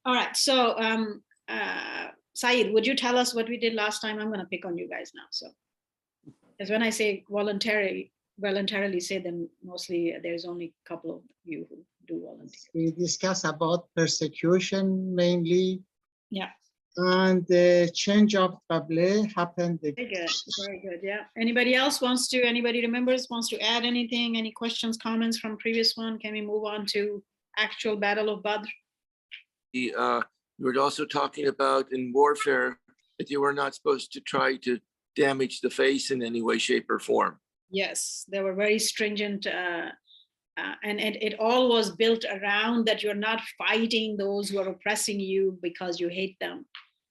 All right. So, Saeed, would you tell us what we did last time? I'm going to pick on you guys now. So, as when I say voluntarily say them, mostly there's only a couple of you who do volunteer. We discuss about persecution mainly. Yeah. And the change of Qibla happened. Very good. Very good. Yeah. Anybody else anybody remembers, wants to add anything? Any questions, comments from previous one? Can we move on to actual Battle of Badr? We were also talking about in warfare that you were not supposed to try to damage the face in any way, shape, or form. Yes, they were very stringent, and it all was built around that you're not fighting those who are oppressing you because you hate them.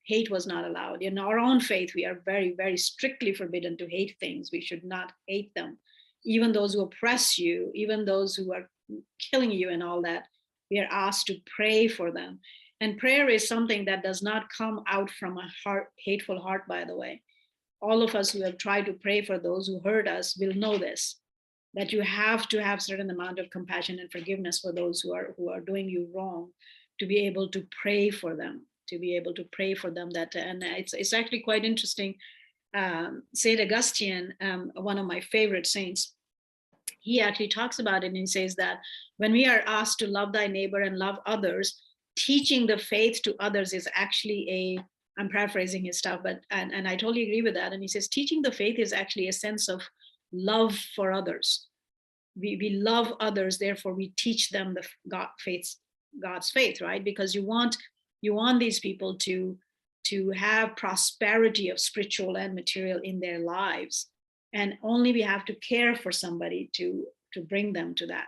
Hate was not allowed. In our own faith, we are very, very strictly forbidden to hate things. We should not hate them. Even those who oppress you, even those who are killing you and all that, we are asked to pray for them. And prayer is something that does not come out from a hateful heart, by the way. All of us who have tried to pray for those who hurt us will know this, that you have to have certain amount of compassion and forgiveness for those who are doing you wrong, to be able to pray for them, that, and it's actually quite interesting. Saint Augustine, one of my favorite saints, he actually talks about it, and he says that when we are asked to love thy neighbor and love others, teaching the faith to others is actually I'm paraphrasing his stuff, but and I totally agree with that. And he says teaching the faith is actually a sense of love for others. We love others, therefore we teach them the God's faith, right? Because you want these people to have prosperity of spiritual and material in their lives, and only we have to care for somebody to bring them to that,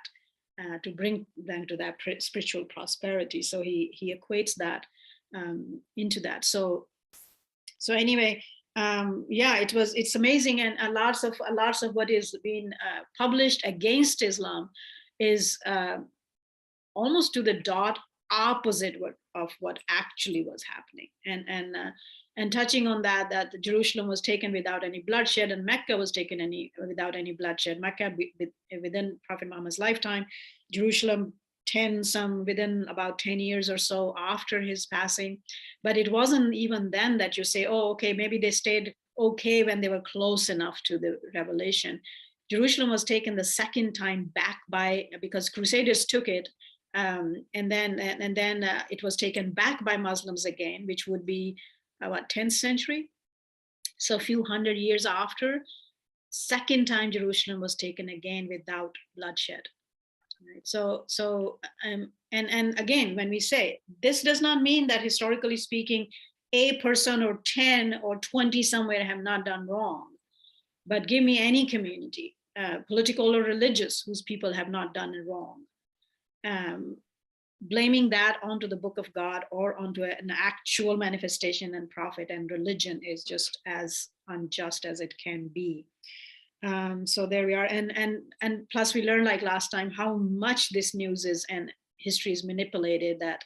spiritual prosperity. So he equates that into that. So anyway, yeah, it's amazing, and lots of what is being published against Islam is almost to the dot opposite of what actually was happening. And touching on that Jerusalem was taken without any bloodshed, and Mecca was taken without any bloodshed. Mecca within Prophet Muhammad's lifetime, Jerusalem within about 10 years or so after his passing. But it wasn't even then that you say, oh, okay, maybe they stayed okay when they were close enough to the revelation. Jerusalem was taken the second time back because Crusaders took it, and then it was taken back by Muslims again, which would be 10th century. So a few hundred years after, second time Jerusalem was taken again without bloodshed. Right. So and again, when we say this does not mean that historically speaking, a person or 10 or 20 somewhere have not done wrong, but give me any community, political or religious, whose people have not done it wrong. Blaming that onto the book of God or onto an actual manifestation and prophet and religion is just as unjust as it can be. So there we are, and plus we learned, like last time, how much this news is and history is manipulated. That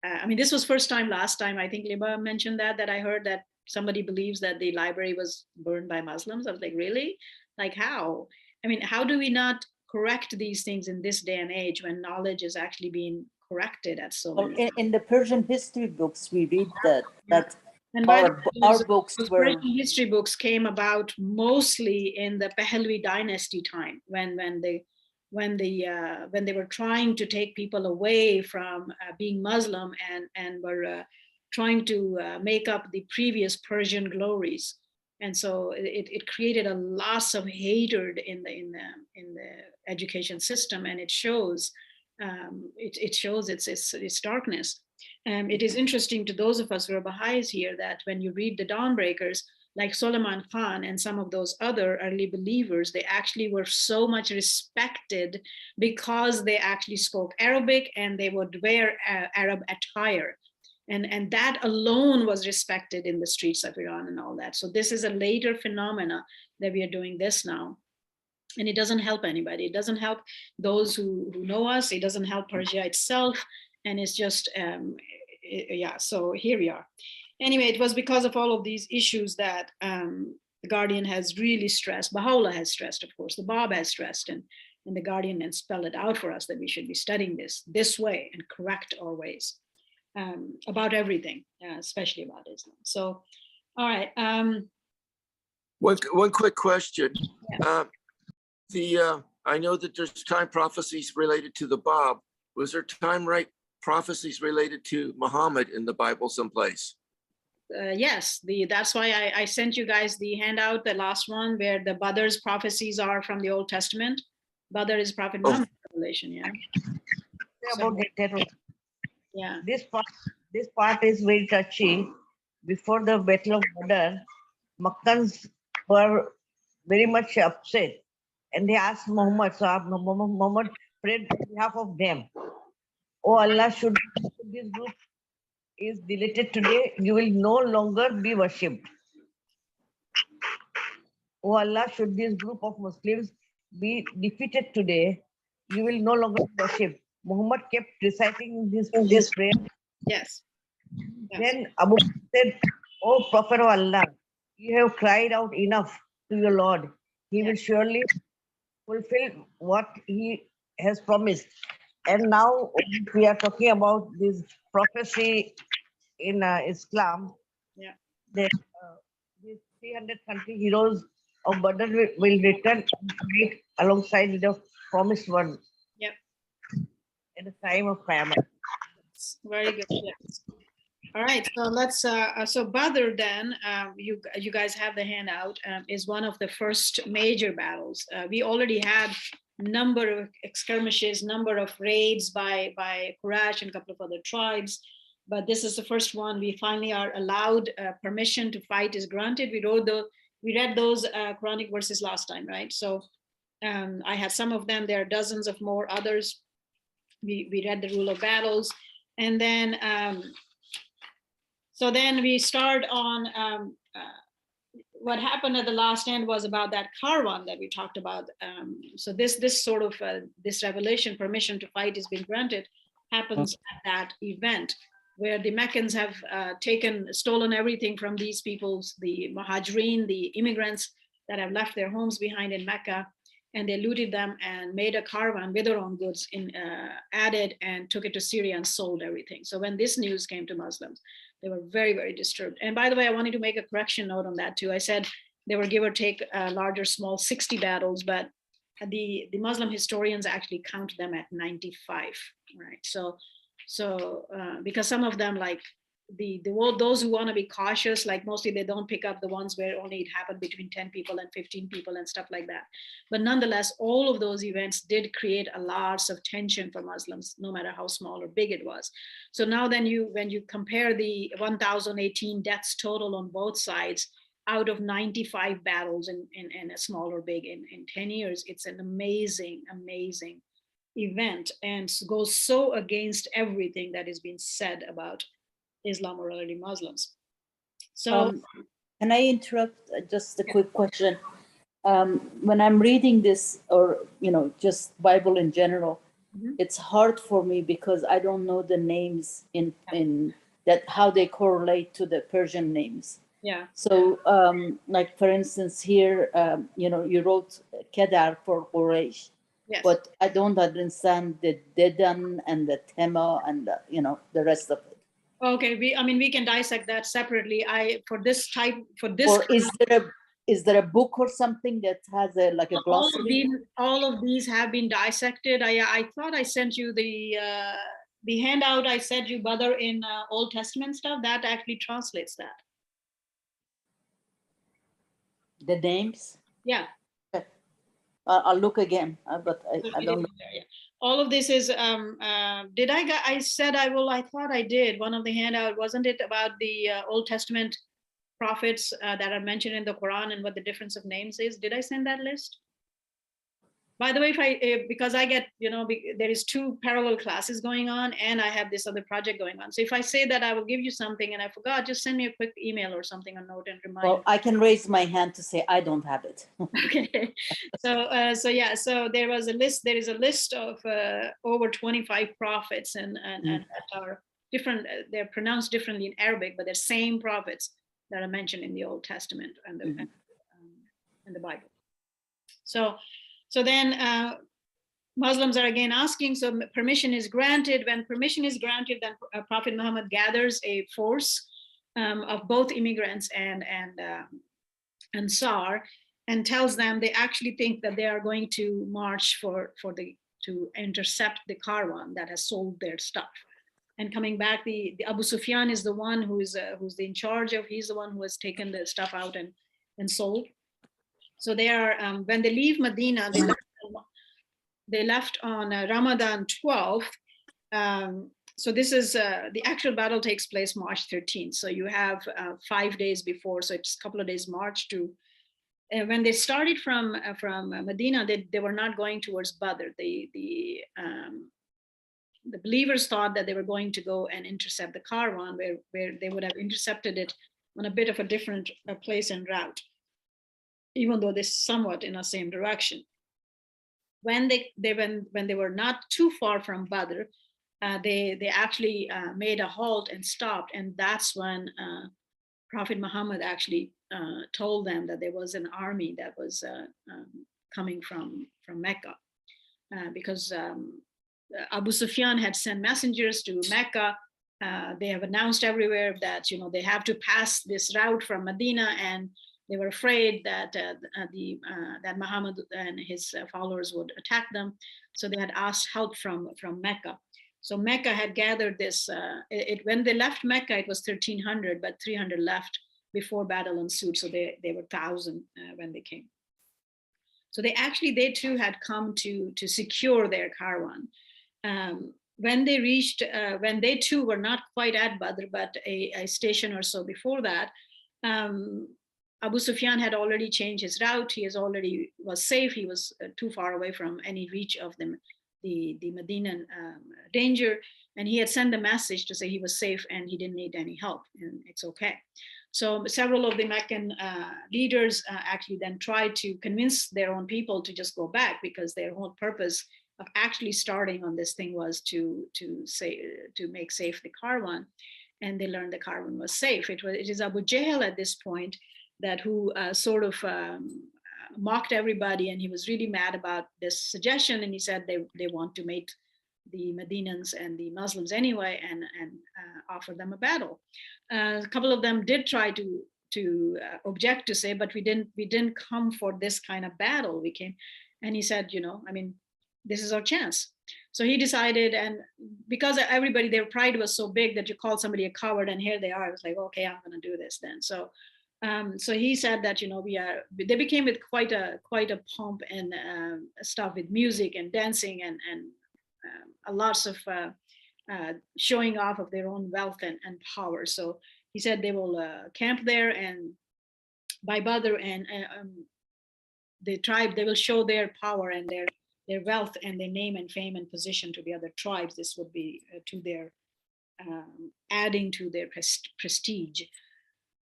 I mean, this was first time. Last time I think Liba mentioned that I heard that somebody believes that the library was burned by Muslims. I was like, really? Like how? I mean, how do we not correct these things in this day and age when knowledge is actually being corrected at so many? In the Persian history books, we read that and our books were Persian history books came about mostly in the Pahlavi dynasty time, when they were trying to take people away from being Muslim and were trying to make up the previous Persian glories. And so it created a loss of hatred in the education system, and it shows its darkness. It is interesting to those of us who are Baha'is here that when you read the Dawnbreakers, like Suleiman Khan and some of those other early believers, they actually were so much respected because they actually spoke Arabic and they would wear Arab attire. And that alone was respected in the streets of Iran and all that. So this is a later phenomena that we are doing this now. And it doesn't help anybody. It doesn't help those who know us. It doesn't help Persia itself. And it's just, yeah, so here we are. Anyway, it was because of all of these issues that the Guardian has really stressed. Baha'u'llah has stressed, of course. The Bab has stressed, and the Guardian and spelled it out for us that we should be studying this way and correct our ways. about everything, especially about Islam. So, all right. One quick question. Yeah. I know that there's time prophecies related to the Bab. Was there time prophecies related to Muhammad in the Bible someplace? Yes, that's why I sent you guys the handout, the last one, where the Badr's prophecies are from the Old Testament. Badr is Prophet Muhammad's revelation, yeah. About the terror. Yeah. This part is very touchy. Before the Battle of Badr, Makkans were very much upset, and they asked Muhammad. So Muhammad prayed on behalf of them. Oh Allah, should this group is deleted today, you will no longer be worshipped. Oh Allah, should this group of Muslims be defeated today, you will no longer be worshipped. Muhammad kept reciting this prayer. Yes. Then Abu Bakr said, "Oh Prophet of Allah, you have cried out enough to your Lord. He will surely fulfill what he has promised." And now we are talking about this prophecy in Islam. Yeah. That these 300 country heroes of Badr will return and fight alongside the promised one. Yep. At the time of Qiyamah. Very good. Yes. All right. So let's. So Badr then, you guys have the handout. Is one of the first major battles. We already had number of skirmishes, number of raids by Quraysh and a couple of other tribes, but this is the first one. We finally are allowed permission to fight is granted. We read those Quranic verses last time, right? So I had some of them. There are dozens of more others. We read the rule of battles, and then so then we start on what happened at the last end was about that caravan that we talked about. So this sort of this revelation, permission to fight has been granted, happens at that event where the Meccans have stolen everything from these peoples, the Muhajirin, the immigrants that have left their homes behind in Mecca, and they looted them and made a caravan with their own goods added and took it to Syria and sold everything. So when this news came to Muslims, they were very, very disturbed. And by the way, I wanted to make a correction note on that too. I said they were give or take large or small 60 battles, but the Muslim historians actually count them at 95, right? So because some of them, like those who want to be cautious, like mostly they don't pick up the ones where only it happened between 10 people and 15 people and stuff like that. But nonetheless, all of those events did create a lot of tension for Muslims, no matter how small or big it was. So now then when you compare the 1,018 deaths total on both sides out of 95 battles in a small or big in 10 years, it's an amazing, amazing event and goes so against everything that has been said about Islam or early Muslims. So can I interrupt just a quick question? When I'm reading this, or just Bible in general, it's hard for me because I don't know the names in that, how they correlate to the Persian names. Yeah. So like for instance here, you wrote Kedar for Quraysh. Yes. But I don't understand the Dedan and the Tema and the rest of it. Okay, we can dissect that separately. Or is there a book or something that has a glossary? All of these have been dissected. I thought I sent you the handout. I sent you Badr in Old Testament stuff that actually translates that. The names? Yeah. I'll look again, but I don't know. All of this is, I said I will, I thought I did. One of the handout, wasn't it about the Old Testament prophets that are mentioned in the Quran and what the difference of names is? Did I send that list? By the way, because I get, there is 2 parallel classes going on and I have this other project going on. So if I say that I will give you something and I forgot, just send me a quick email or something, a note and remind me. Well, I can raise my hand to say I don't have it. Okay. So there is a list of over 25 prophets and that are different. They're pronounced differently in Arabic, but they're same prophets that are mentioned in the Old Testament and the Bible. So then Muslims are again asking, so permission is granted. When permission is granted, then Prophet Muhammad gathers a force of both immigrants and Ansar, and tells them they actually think that they are going to march to intercept the caravan that has sold their stuff. And coming back, the Abu Sufyan is the one who's in charge of. He's the one who has taken the stuff out and sold. So they are when they leave Medina, they left on Ramadan 12th. So this is the actual battle takes place March 13th. So you have 5 days before. So it's a couple of days march to. When they started from Medina, they were not going towards Badr. The believers thought that they were going to go and intercept the caravan, where they would have intercepted it on a bit of a different place and route, even though they're somewhat in the same direction. When they were not too far from Badr, they actually made a halt and stopped, and that's when Prophet Muhammad actually told them that there was an army that was coming from Mecca, because Abu Sufyan had sent messengers to Mecca. They have announced everywhere that they have to pass this route from Medina, and they were afraid that that Muhammad and his followers would attack them. So they had asked help from Mecca. So Mecca had gathered this. When they left Mecca, it was 1,300, but 300 left before battle ensued. So they were 1,000 when they came. So they too had come to secure their caravan. When they reached, when they too were not quite at Badr, but a station or so before that, Abu Sufyan had already changed his route. He was safe. He was too far away from any reach of the Medinan danger. And he had sent a message to say he was safe and he didn't need any help and it's okay. So several of the Meccan leaders actually then tried to convince their own people to just go back, because their whole purpose of actually starting on this thing was to make safe the caravan, and they learned the caravan was safe. It is Abu Jahl at this point who sort of mocked everybody, and he was really mad about this suggestion, and he said they want to mate the Medinans and the Muslims anyway, and offer them a battle. A couple of them did try to object, to say, but we didn't come for this kind of battle. We came, and he said, this is our chance. So he decided, and because everybody, their pride was so big that you called somebody a coward, and here they are. I was like, okay, I'm going to do this then. So he said that they became with quite a pomp and stuff, with music and dancing and lots of showing off of their own wealth and power. So he said they will camp there, and by Badr, and the tribe, they will show their power and their wealth and their name and fame and position to the other tribes. This would be to their adding to their prestige.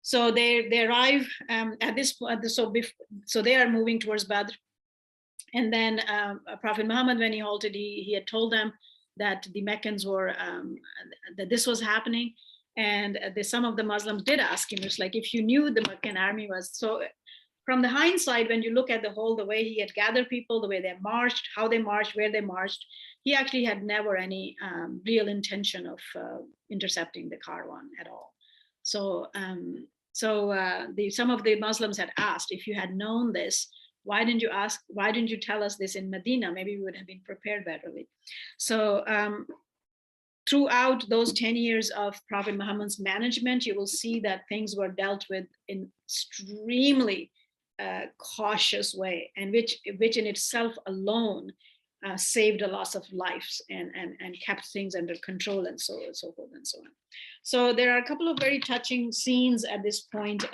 So they arrive at this point. So they are moving towards Badr, and then Prophet Muhammad, when he halted, he had told them that the Meccans were that this was happening, and some of the Muslims did ask him, it's like, if you knew the Meccan army was so. From the hindsight, when you look at the way he had gathered people, the way they marched, how they marched, where they marched, he actually had never any real intention of intercepting the caravan at all. So, some of the Muslims had asked, if you had known this, why didn't you tell us this in Medina? Maybe we would have been prepared betterly. So throughout those 10 years of Prophet Muhammad's management, you will see that things were dealt with in extremely cautious way, and which in itself alone saved a lot of lives and kept things under control, and so forth and so on. So there are a couple of very touching scenes at this point.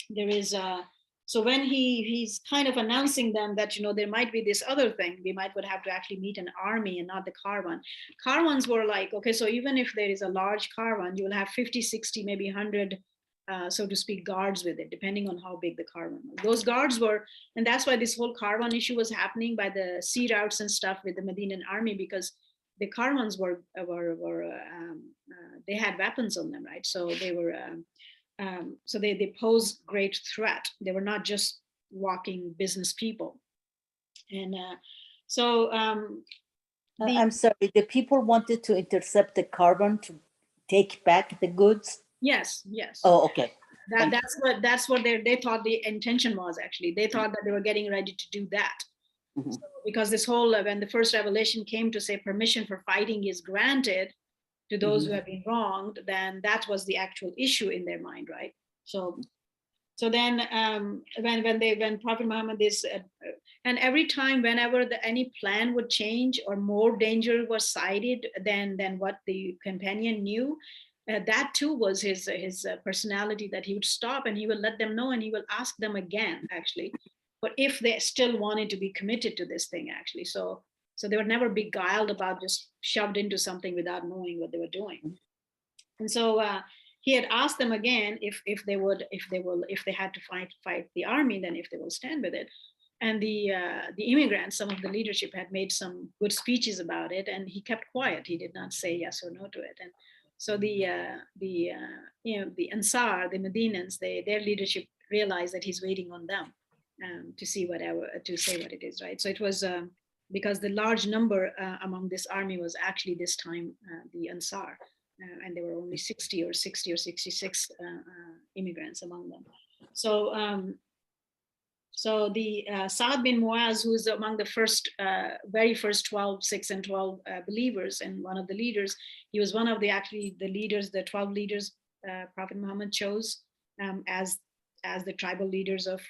There is so when he's kind of announcing them that there might be this other thing, we would have to actually meet an army and not the caravan. Caravans were like, okay, so even if there is a large caravan, you will have 50, 60, maybe 100 so to speak, guards with it, depending on how big the caravan was. Those guards were, and that's why this whole caravan issue was happening by the sea routes and stuff with the Medinan army, because the caravans were they had weapons on them, right? So they were, so they posed great threat. They were not just walking business people. And So I'm sorry, the people wanted to intercept the carbon to take back the goods? yes, yes. Oh, okay. Thank you. That's what they thought the intention was. Actually, they thought that they were getting ready to do that. Mhm. So, because this whole, when the first revelation came to say permission for fighting is granted to those who have been wronged, then that was the actual issue in their mind, right? So then when Prophet Muhammad is and every time whenever any plan would change or more danger was sighted than what the companion knew, that too was his personality, that he would stop and he will let them know and he will ask them again, actually, but if they still wanted to be committed to this thing, actually. So they were never beguiled about just shoved into something without knowing what they were doing. And so he had asked them again if they had to fight the army, then if they will stand with it. And the immigrants, some of the leadership, had made some good speeches about it, and he kept quiet. He did not say yes or no to it. And so the Ansar, the Medinans, their leadership realized that he's waiting on them to say what it is, right? So it was because the large number among this army was actually this time the Ansar. And there were only 60 or 66 immigrants among them. So the Saad bin Muaz, who is among the very first 6 and 12 believers and one of the leaders, he was one of the 12 leaders Prophet Muhammad chose as the tribal leaders of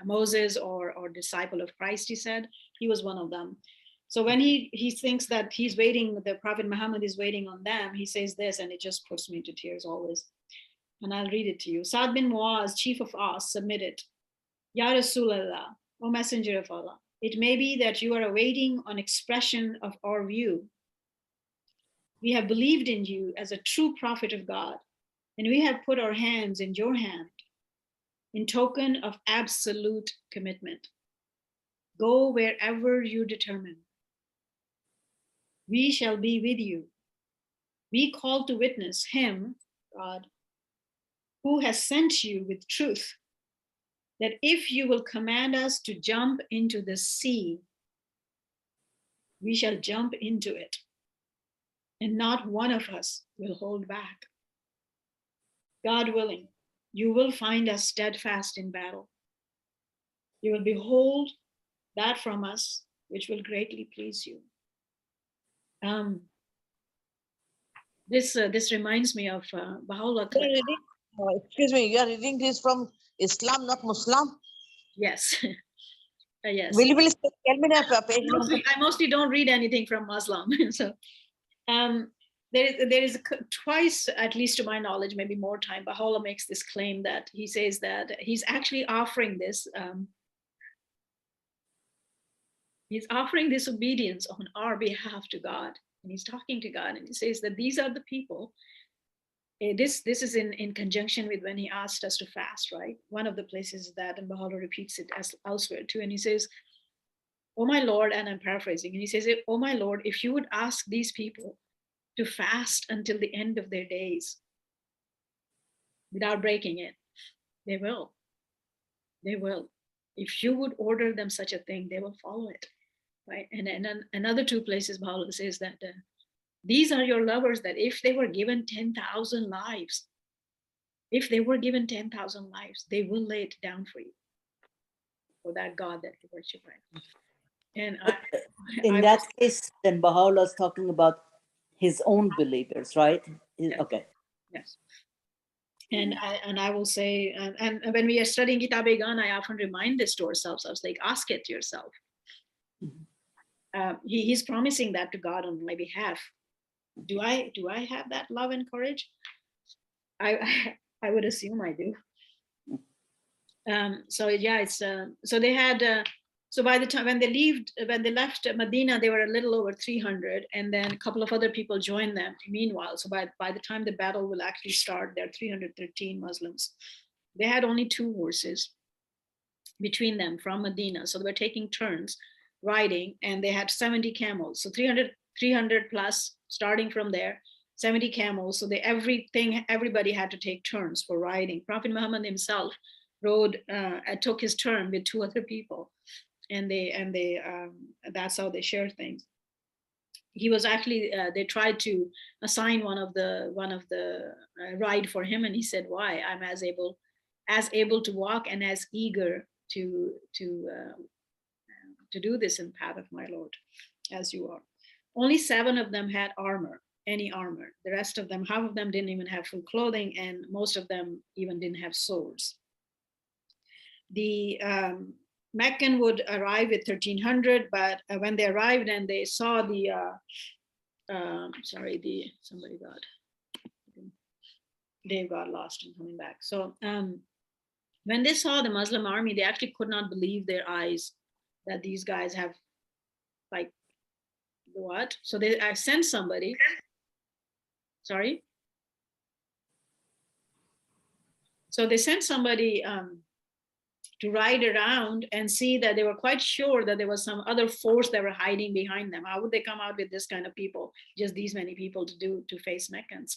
Moses or disciple of Christ, he said. He was one of them. So when he thinks that he's waiting, the Prophet Muhammad is waiting on them, he says this, and it just puts me to tears always. And I'll read it to you. Saad bin Muaz, chief of Aus, submitted, Ya Rasulallah, O Messenger of Allah, it may be that you are awaiting an expression of our view. We have believed in you as a true prophet of God, and we have put our hands in your hand in token of absolute commitment. Go wherever you determine. We shall be with you. We call to witness him, God, who has sent you with truth, that if you will command us to jump into the sea, we shall jump into it, and not one of us will hold back. God willing, you will find us steadfast in battle. You will behold that from us, which will greatly please you. This reminds me of Baha'u'llah. Excuse me, you are reading this from Islam, not Muslim? Yes. Yes. Will you please tell me the page number? I mostly don't read anything from Muslim. So there is twice, at least to my knowledge, maybe more time, Baha'u'llah makes this claim that he says that he's actually offering this. He's offering this obedience on our behalf to God. And he's talking to God, and he says that these are the people. This is in conjunction with when he asked us to fast, right? One of the places that, and Baha'u'llah repeats it as elsewhere too. And he says, oh my Lord, and I'm paraphrasing, and he says, oh my Lord, if you would ask these people to fast until the end of their days without breaking it, they will. They will. If you would order them such a thing, they will follow it, right? And another two places, Baha'u'llah says that these are your lovers, that if they were given 10,000 lives, they will lay it down for you, for that God that you worship, right? And in that case, then Baha'u'llah is talking about his own believers, right? Yes. Okay. Yes. And I will say, and when we are studying Kitab-e-Gan, I often remind this to ourselves. I was like, ask it to yourself. He's promising that to God on my behalf. Do I have that love and courage? I would assume I do. So yeah, it's so they had. So by the time when they left Medina, they were a little over 300, and then a couple of other people joined them. Meanwhile, so by the time the battle will actually start, there are 313 Muslims. They had only 2 horses between them from Medina, so they were taking turns riding, and they had 70 camels. So 300 plus, starting from there, 70 camels. So everybody had to take turns for riding. Prophet Muhammad himself rode, took his turn with 2 other people. and that's how they share things. He was actually they tried to assign one of the ride for him, and he said, why? I'm as able to walk and as eager to do this in path of my Lord as you are. Only 7 of them had armor, any armor. The rest of them, half of them didn't even have full clothing, and most of them even didn't have swords. The Meccan would arrive at 1300, but when they arrived and they saw the Dave got lost in coming back. So when they saw the Muslim army, they actually could not believe their eyes that these guys have like what? So I sent somebody. Sorry. So they sent somebody to ride around and see that they were quite sure that there was some other force that were hiding behind them. How would they come out with this kind of people, just these many people to face Meccans?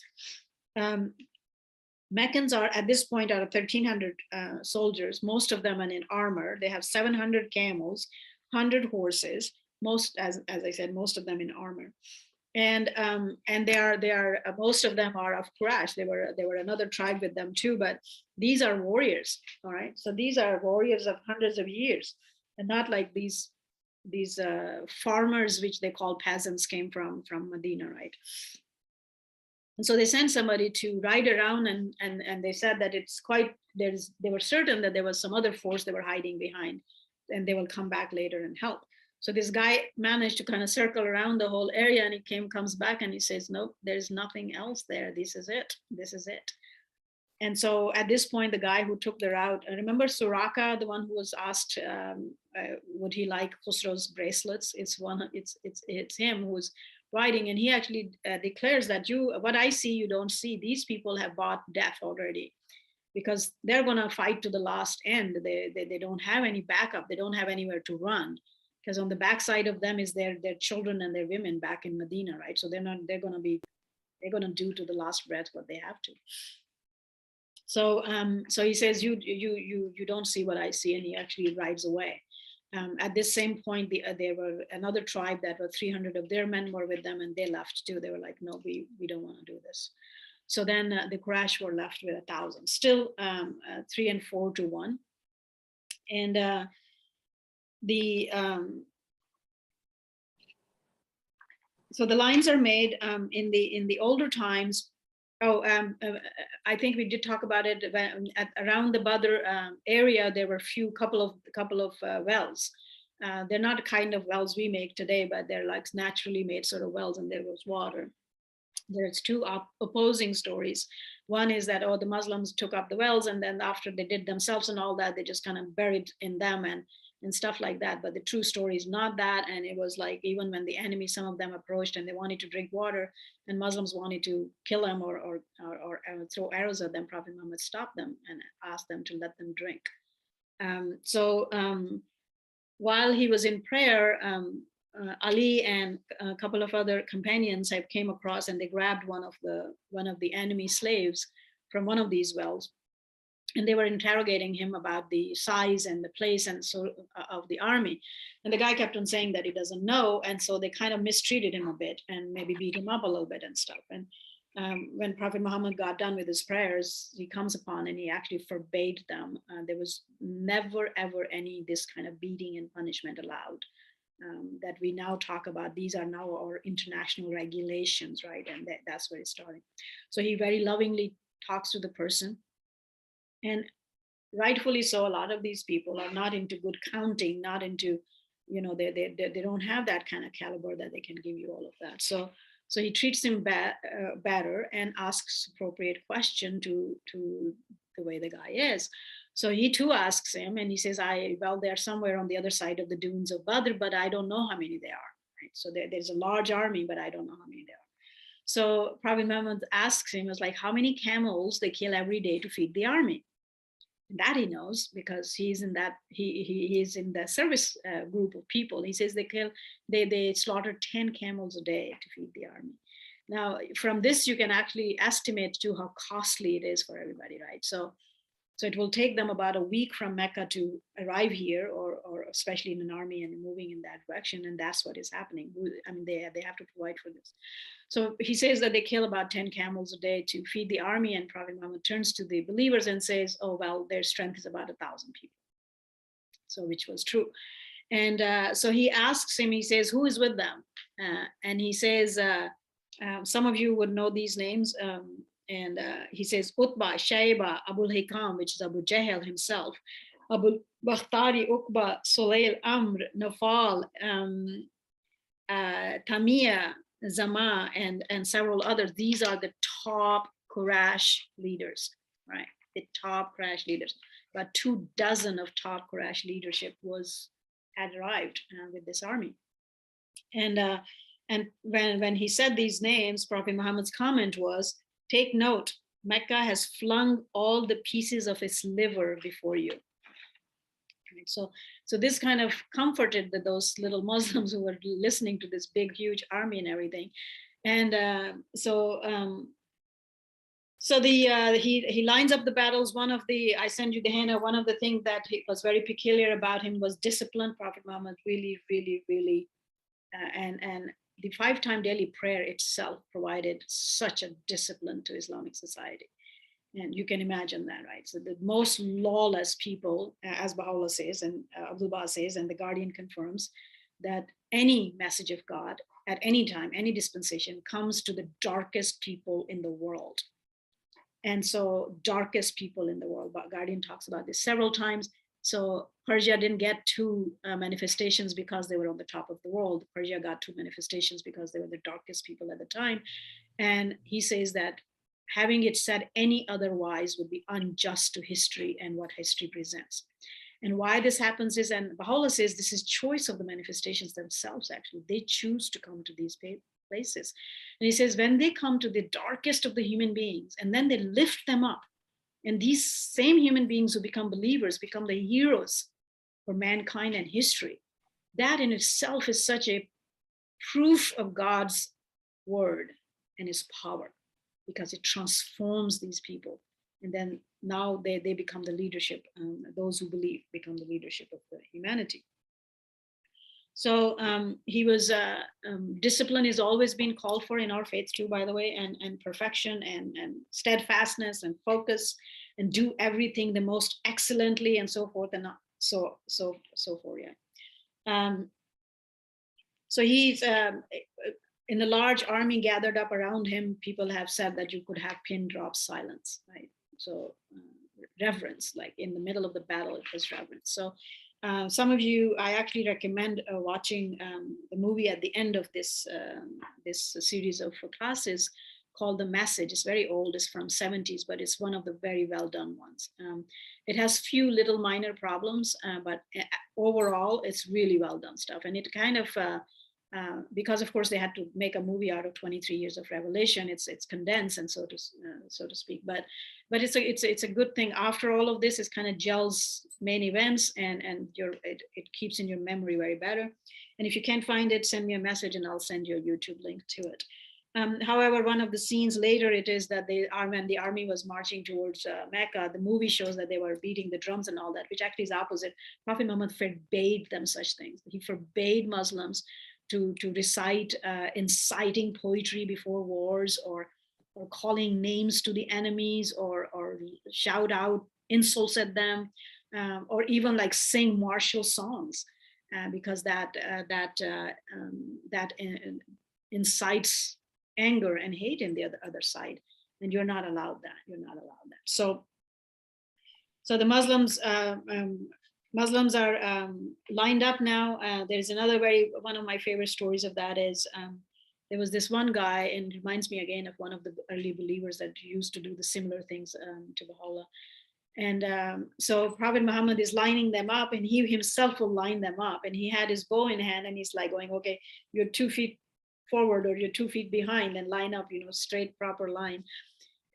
Meccans are at this point out of 1,300 soldiers, most of them are in armor. They have 700 camels, 100 horses, most, as I said, most of them in armor. And they are most of them are of Quraysh. They were another tribe with them too, but these are warriors. All right, so these are warriors of hundreds of years, and not like these farmers, which they call peasants, came from Medina, right? And so they sent somebody to ride around, and they said that it's quite they were certain that there was some other force they were hiding behind, and they will come back later and help. So this guy managed to kind of circle around the whole area, and he comes back and he says, nope, there's nothing else there. This is it. This is it. And so at this point, the guy who took the route, remember Suraka, the one who was asked, would he like Khusro's bracelets? It's him who's riding, and he actually declares that what I see, you don't see. These people have bought death already, because they're going to fight to the last end. They don't have any backup. They don't have anywhere to run, because on the backside of them is their children and their women back in Medina, right? So they're going to do to the last breath what they have to. So he says, you don't see what I see, and he actually rides away. At this same point, there were another tribe that were 300 of their men were with them, and they left too. They were like, no, we don't want to do this. So then the Quraysh were left with 1,000, still 3 and 4 to 1. And so the lines are made in the older times. I think we did talk about it around the Badr area. There were couple of wells. They're not the kind of wells we make today, but they're like naturally made sort of wells, and there was water. There's 2 opposing stories. One is that, the Muslims took up the wells, and then after they did themselves and all that, they just kind of buried in them and stuff like that. But the true story is not that. And it was like, even when the enemy, some of them approached and they wanted to drink water, and Muslims wanted to kill them or throw arrows at them, Prophet Muhammad stopped them and asked them to let them drink. While he was in prayer, Ali and a couple of other companions came across, and they grabbed one of the enemy slaves from one of these wells, and they were interrogating him about the size and the place and so of the army. And the guy kept on saying that he doesn't know, and so they kind of mistreated him a bit and maybe beat him up a little bit and stuff. And when Prophet Muhammad got done with his prayers, he comes upon and he actually forbade them. There was never ever any this kind of beating and punishment allowed. That we now talk about. These are now our international regulations, right? And that's where it's starting. So he very lovingly talks to the person, and rightfully so. A lot of these people are not into good counting, not into, they don't have that kind of caliber that they can give you all of that. So he treats him better and asks appropriate question to the way the guy is. So he too asks him, and he says, they're somewhere on the other side of the dunes of Badr, but I don't know how many they are. Right? So there's a large army, but I don't know how many there are. So Prophet Muhammad asks him, was like, how many camels they kill every day to feed the army? And that he knows, because he's in that he is in the service group of people. He says they slaughter 10 camels a day to feed the army. Now, from this, you can actually estimate to how costly it is for everybody, right? So So it will take them about a week from Mecca to arrive here, or especially in an army and moving in that direction. And that's what is happening. I mean, they have to provide for this. So he says that they kill about 10 camels a day to feed the army. And Prophet Muhammad turns to the believers and says, oh, well, their strength is about 1,000 people. So which was true. And so he asks him, he says, who is with them? And he says, some of you would know these names. And he says, Utbah, Shaiba, Abul Hikam, which is Abu Jahl himself, Abu Bakhtari, Uqba, Sulail, Amr, Nafal, Tamia, Zama, and several others. These are the top Quraysh leaders, right? The top Quraysh leaders. About 24 of top Quraysh leadership had arrived with this army. And when he said these names, Prophet Muhammad's comment was, take note, Mecca has flung all the pieces of its liver before you. So this kind of comforted those little Muslims who were listening to this big, huge army and everything. And he lines up the battles. I send you the henna. One of the things that was very peculiar about him was discipline. Prophet Muhammad really, and the 5-time daily prayer itself provided such a discipline to Islamic society. And you can imagine that, right? So the most lawless people, as Baha'u'llah says, and Abdul Baha says, and the Guardian confirms, that any message of God at any time, any dispensation, comes to the darkest people in the world. And so darkest people in the world, Guardian talks about this several times. So Persia didn't get 2 manifestations because they were on the top of the world. Persia got 2 manifestations because they were the darkest people at the time. And he says that having it said any otherwise would be unjust to history and what history presents. And why this happens is, and Baha'u'llah says this is choice of the manifestations themselves, actually. They choose to come to these places. And he says, when they come to the darkest of the human beings, and then they lift them up, and these same human beings who become believers become the heroes for mankind and history. That in itself is such a proof of God's word and his power, because it transforms these people. And then now they become the leadership. Those who believe become the leadership of the humanity. So he was, discipline has always been called for in our faith too, by the way, and perfection and steadfastness and focus, and do everything the most excellently and so forth, and so forth, yeah. So he's, in a large army gathered up around him, people have said that you could have pin drop silence, right? So reverence, like in the middle of the battle, it was reverence. So some of you, I actually recommend watching the movie at the end of this series of classes called The Message. It's very old, it's from 70s, but it's one of the very well done ones. It has few little minor problems, but overall it's really well done stuff. And it kind of, because of course they had to make a movie out of 23 years of revelation, it's condensed, and so to speak, but it's a good thing. After all of this, it kind of gels main events, and it keeps in your memory very better. And if you can't find it, send me a message and I'll send you a YouTube link to it. However, one of the scenes later, it is that when the army was marching towards Mecca, the movie shows that they were beating the drums and all that, which actually is opposite. Prophet Muhammad forbade them such things. He forbade Muslims to recite inciting poetry before wars, or calling names to the enemies, or shout out insults at them, or even like sing martial songs, because that incites anger and hate in the other side, and you're not allowed that. You're not allowed that. So the Muslims are lined up now. There's another one of my favorite stories of that is there was this one guy, and it reminds me again of one of the early believers that used to do the similar things to Baha'u'llah. And so Prophet Muhammad is lining them up, and he himself will line them up, and he had his bow in hand, and he's like going, okay, you're 2 feet forward or you're 2 feet behind, and line up, straight, proper line.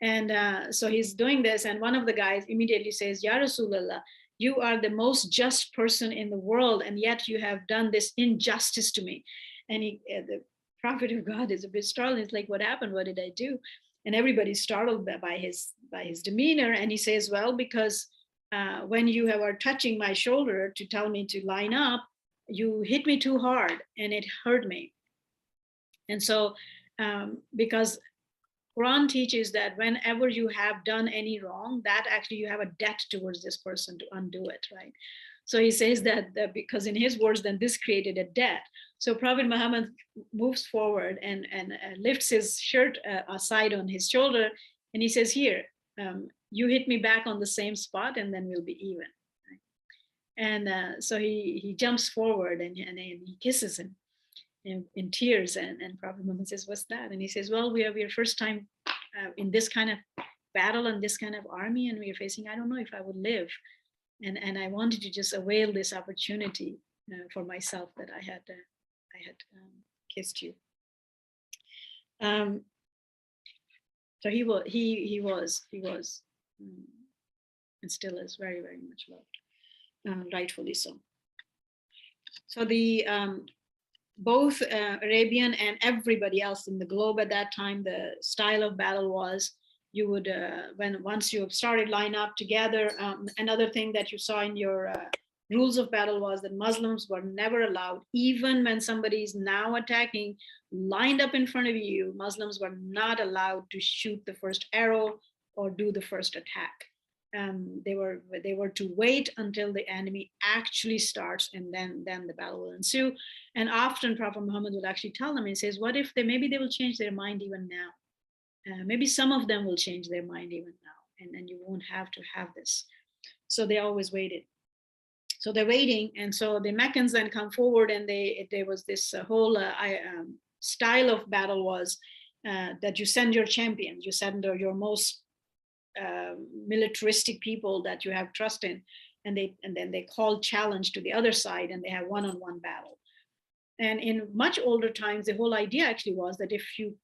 And so he's doing this, and one of the guys immediately says, Ya Rasulallah, you are the most just person in the world, and yet you have done this injustice to me. And the prophet of God is a bit startled. It's like, what happened? What did I do? And everybody's startled by by his demeanor, and he says, well, because when you are touching my shoulder to tell me to line up, you hit me too hard and it hurt me. And so because Quran teaches that whenever you have done any wrong, that actually you have a debt towards this person to undo it, right? So he says that because in his words, then this created a debt. So Prophet Muhammad moves forward and lifts his shirt aside on his shoulder, and he says, here, you hit me back on the same spot and then we'll be even. Right? And so he jumps forward and he kisses him in tears, and Prophet Muhammad says, what's that? And he says, well, we are first time in this kind of battle and this kind of army, and we are facing, I don't know if I would live. And I wanted to just avail this opportunity for myself that I had kissed you. So he was and still is very, very much loved, rightfully so. So the both Arabian and everybody else in the globe at that time, the style of battle was, you would, once you started line up together, another thing that you saw in your rules of battle was that Muslims were never allowed, even when somebody is now attacking, lined up in front of you, Muslims were not allowed to shoot the first arrow or do the first attack. They were to wait until the enemy actually starts, and then the battle will ensue. And often Prophet Muhammad would actually tell them, he says, what if maybe they will change their mind even now? Maybe some of them will change their mind even now, and then you won't have to have this. So they always waited. So they're waiting, and so the Meccans then come forward, and there was this whole style of battle was that you send your champions, you send your most militaristic people that you have trust in, and then they call challenge to the other side, and they have one-on-one battle. And in much older times, the whole idea actually was that if you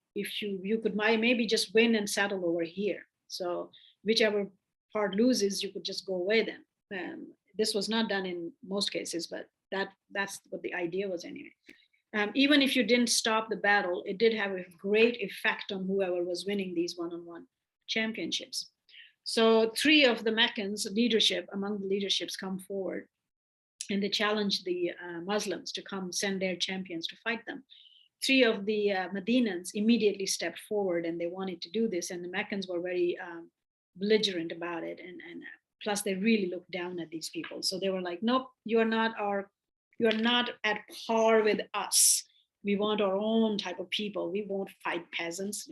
could maybe just win and settle over here. So whichever part loses, you could just go away then. This was not done in most cases, but that's what the idea was anyway. Even if you didn't stop the battle, it did have a great effect on whoever was winning these one-on-one championships. So 3 of the Meccans leadership, among the leaderships, come forward, and they challenge the Muslims to come send their champions to fight them. 3 of the Medinans immediately stepped forward, and they wanted to do this, and the Meccans were very belligerent about it, and plus they really looked down at these people. So they were like, nope, you are not at par with us. We want our own type of people. We won't fight peasants,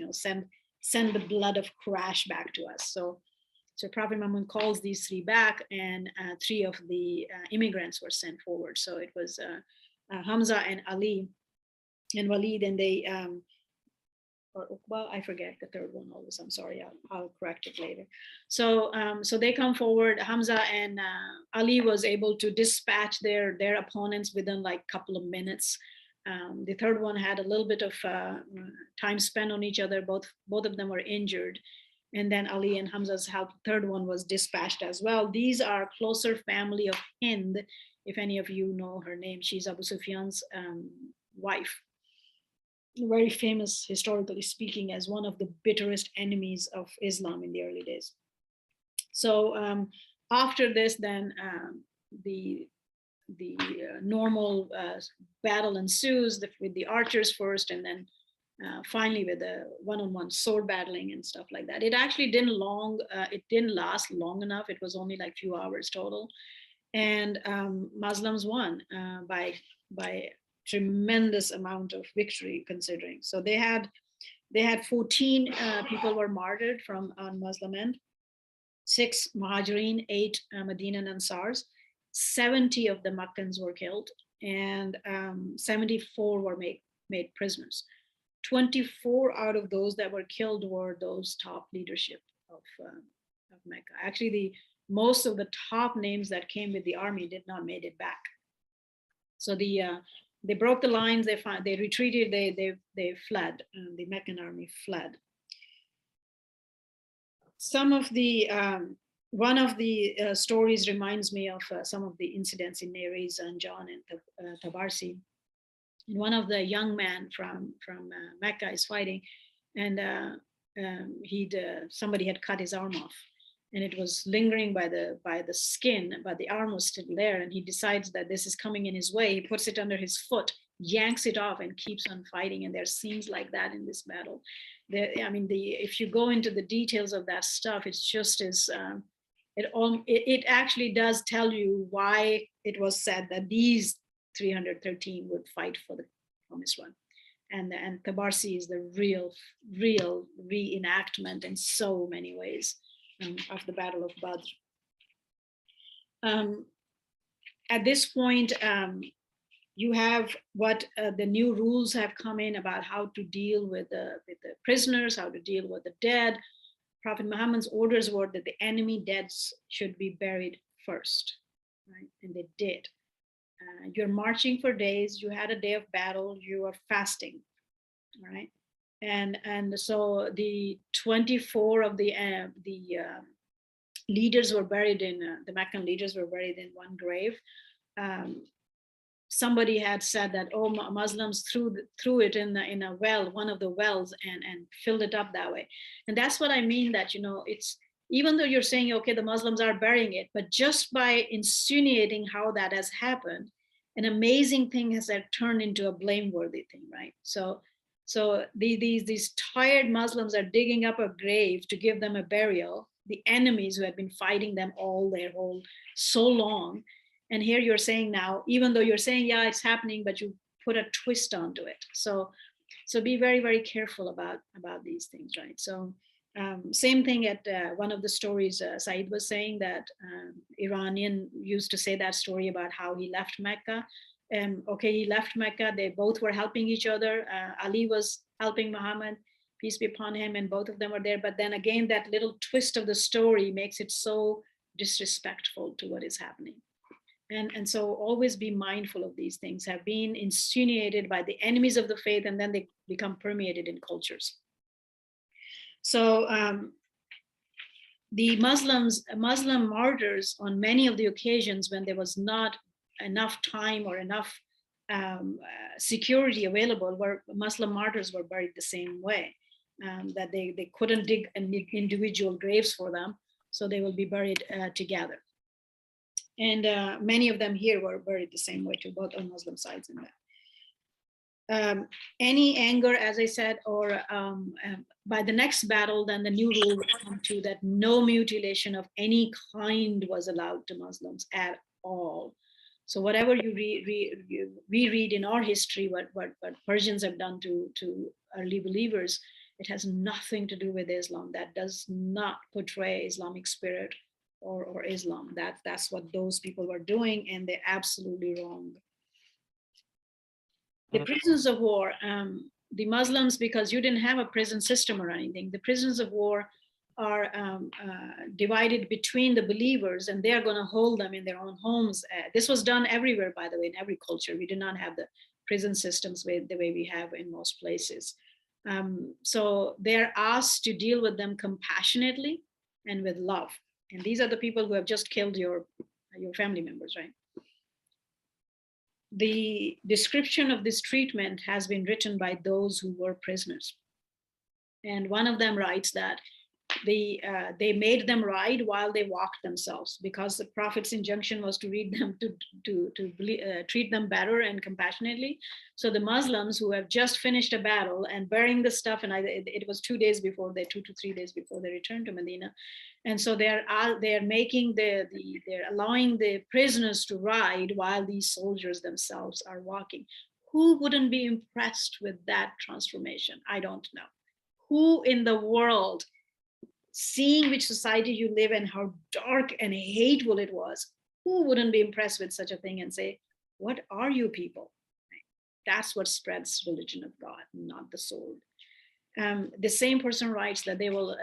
send the blood of Quraysh back to us. So Prophet Muhammad calls these 3 back, and 3 of the immigrants were sent forward. So it was Hamza and Ali and Walid, and they, I forget the third one always. I'm sorry, I'll correct it later. So they come forward. Hamza and Ali was able to dispatch their opponents within like a couple of minutes. The third one had a little bit of time spent on each other. Both of them were injured. And then Ali and Hamza's help, third one was dispatched as well. These are closer family of Hind, if any of you know her name. She's Abu Sufyan's wife. Very famous, historically speaking, as one of the bitterest enemies of Islam in the early days. So after this, then the normal battle ensues with the archers first, and then finally with the one-on-one sword battling and stuff like that. It actually didn't last long enough. It was only like a few hours total, and Muslims won by tremendous amount of victory, considering. So they had 14 people were martyred on Muslim end, 6 Muhajirin, 8 Medina and Ansars, 70 of the Meccans were killed, and 74 were made prisoners. 24 out of those that were killed were those top leadership of Mecca. Actually, most of the top names that came with the army did not made it back. So they broke the lines. They retreated. They fled. The Meccan army fled. Some of the one of the stories reminds me of some of the incidents in Neres and John and Tabarsi. One of the young men from Mecca is fighting, and somebody had cut his arm off, and it was lingering by the skin, but the arm was still there. And he decides that this is coming in his way. He puts it under his foot, yanks it off, and keeps on fighting. And there's scenes like that in this battle. If you go into the details of that stuff, it's just as it actually does tell you why it was said that these 313 would fight for the promised one. And Tabarsi is the real reenactment in so many ways of the Battle of Badr. At this point, you have what the new rules have come in about how to deal with the prisoners, how to deal with the dead. Prophet Muhammad's orders were that the enemy deads should be buried first, right? And they did. You're marching for days. You had a day of battle. You are fasting, right? And so the 24 of the leaders were buried in the Meccan leaders were buried in one grave. Somebody had said that, oh, Muslims threw it in a well, one of the wells, and filled it up that way. And that's what I mean, that, it's, even though you're saying, okay, the Muslims are burying it, but just by insinuating how that has happened, an amazing thing has turned into a blameworthy thing, right? So these tired Muslims are digging up a grave to give them a burial, the enemies who had been fighting them so long. And here you're saying now, even though you're saying, yeah, it's happening, but you put a twist onto it. So be very, very careful about these things, right? So same thing at one of the stories, Saeed was saying that Iranian used to say that story about how he left Mecca. Okay, he left Mecca, they both were helping each other. Ali was helping Muhammad, peace be upon him, and both of them were there. But then again, that little twist of the story makes it so disrespectful to what is happening. And so always be mindful of these things, have been insinuated by the enemies of the faith, and then they become permeated in cultures. So the Muslim martyrs, on many of the occasions when there was not enough time or enough security available, where Muslim martyrs were buried the same way, that they couldn't dig individual graves for them, so they will be buried together. And many of them here were buried the same way too, both on Muslim sides and that. Any anger, as I said, or by the next battle, then the new rule would come to that no mutilation of any kind was allowed to Muslims at all. So whatever we read in our history, what Persians have done to early believers, it has nothing to do with Islam. That does not portray Islamic spirit or Islam. That's what those people were doing, and they're absolutely wrong. The prisoners of war, the Muslims, because you didn't have a prison system or anything, the prisoners of war are divided between the believers, and they are going to hold them in their own homes. This was done everywhere, by the way, in every culture. We did not have the prison systems the way we have in most places. So they're asked to deal with them compassionately and with love. And these are the people who have just killed your family members, right? The description of this treatment has been written by those who were prisoners. And one of them writes that they made them ride while they walked themselves, because the Prophet's injunction was to read them to treat them better and compassionately. So the Muslims who have just finished a battle and burying the stuff, and it was 2 days before, 2 to 3 days before they returned to Medina, and so they're allowing the prisoners to ride while these soldiers themselves are walking. Who wouldn't be impressed with that transformation? I don't know. Who in the world, seeing which society you live in, how dark and hateful it was, who wouldn't be impressed with such a thing and say, what are you people? That's what spreads religion of God, not the sword. The same person writes that they will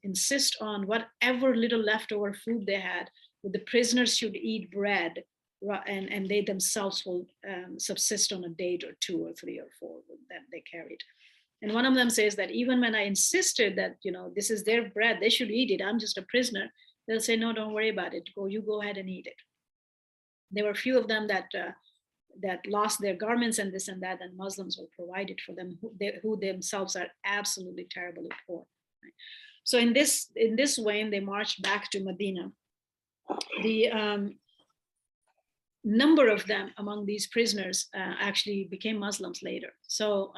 insist on whatever little leftover food they had, that the prisoners should eat bread, and they themselves will subsist on a date or 2 or 3 or 4 that they carried. And one of them says that even when I insisted that, this is their bread, they should eat it, I'm just a prisoner, they'll say, no, don't worry about it. You go ahead and eat it. There were a few of them that lost their garments and this and that, and Muslims were provided for them, who themselves are absolutely terribly poor. So in this way, they marched back to Medina. The number of them among these prisoners actually became Muslims later. So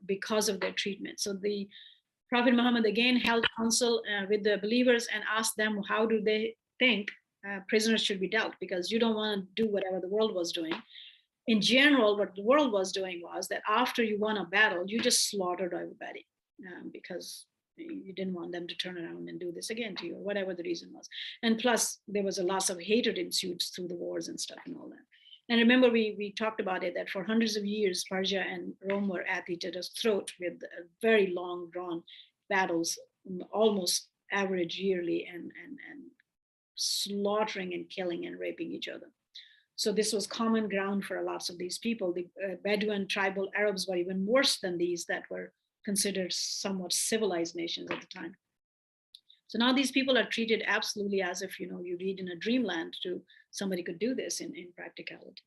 because of their treatment. So the Prophet Muhammad again held counsel with the believers and asked them, how do they think prisoners should be dealt? Because you don't want to do whatever the world was doing. In general, what the world was doing was that after you won a battle, you just slaughtered everybody because you didn't want them to turn around and do this again to you, or whatever the reason was. And plus, there was a loss of hatred ensued through the wars and stuff and all that. And remember, we talked about it, that for hundreds of years, Persia and Rome were at each other's throat with very long drawn battles, almost average yearly, and slaughtering and killing and raping each other. So this was common ground for lots of these people. The Bedouin tribal Arabs were even worse than these that were considered somewhat civilized nations at the time. So now these people are treated absolutely as if, you read in a dreamland to somebody could do this in practicality.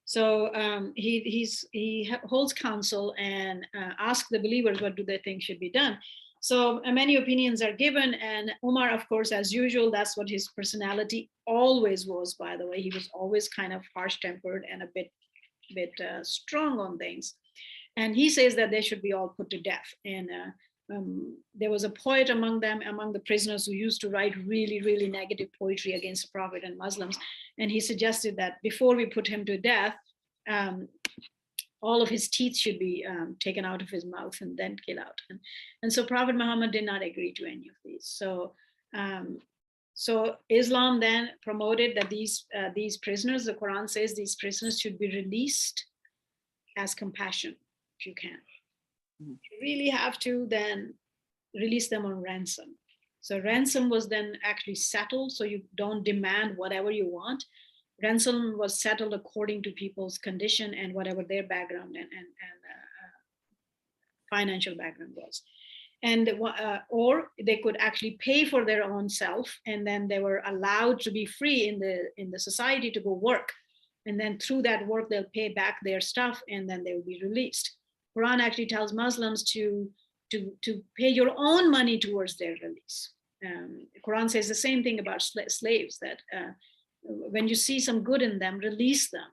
So he holds counsel and asks the believers what do they think should be done. So many opinions are given, and Umar, of course, as usual, that's what his personality always was, by the way. He was always kind of harsh-tempered and a bit strong on things. And he says that they should be all put to death. And there was a poet among the prisoners, who used to write really, really negative poetry against the Prophet and Muslims. And he suggested that before we put him to death, all of his teeth should be taken out of his mouth and then killed out. And so Prophet Muhammad did not agree to any of these. So Islam then promoted that these prisoners, the Quran says these prisoners should be released as compassion, if you can. If you really have to, then release them on ransom. So ransom was then actually settled, so you don't demand whatever you want. Ransom was settled according to people's condition and whatever their background and financial background was. And or they could actually pay for their own self, and then they were allowed to be free in the society to go work. And then through that work, they'll pay back their stuff, and then they will be released. Quran actually tells Muslims to pay your own money towards their release. Quran says the same thing about slaves, that when you see some good in them, release them.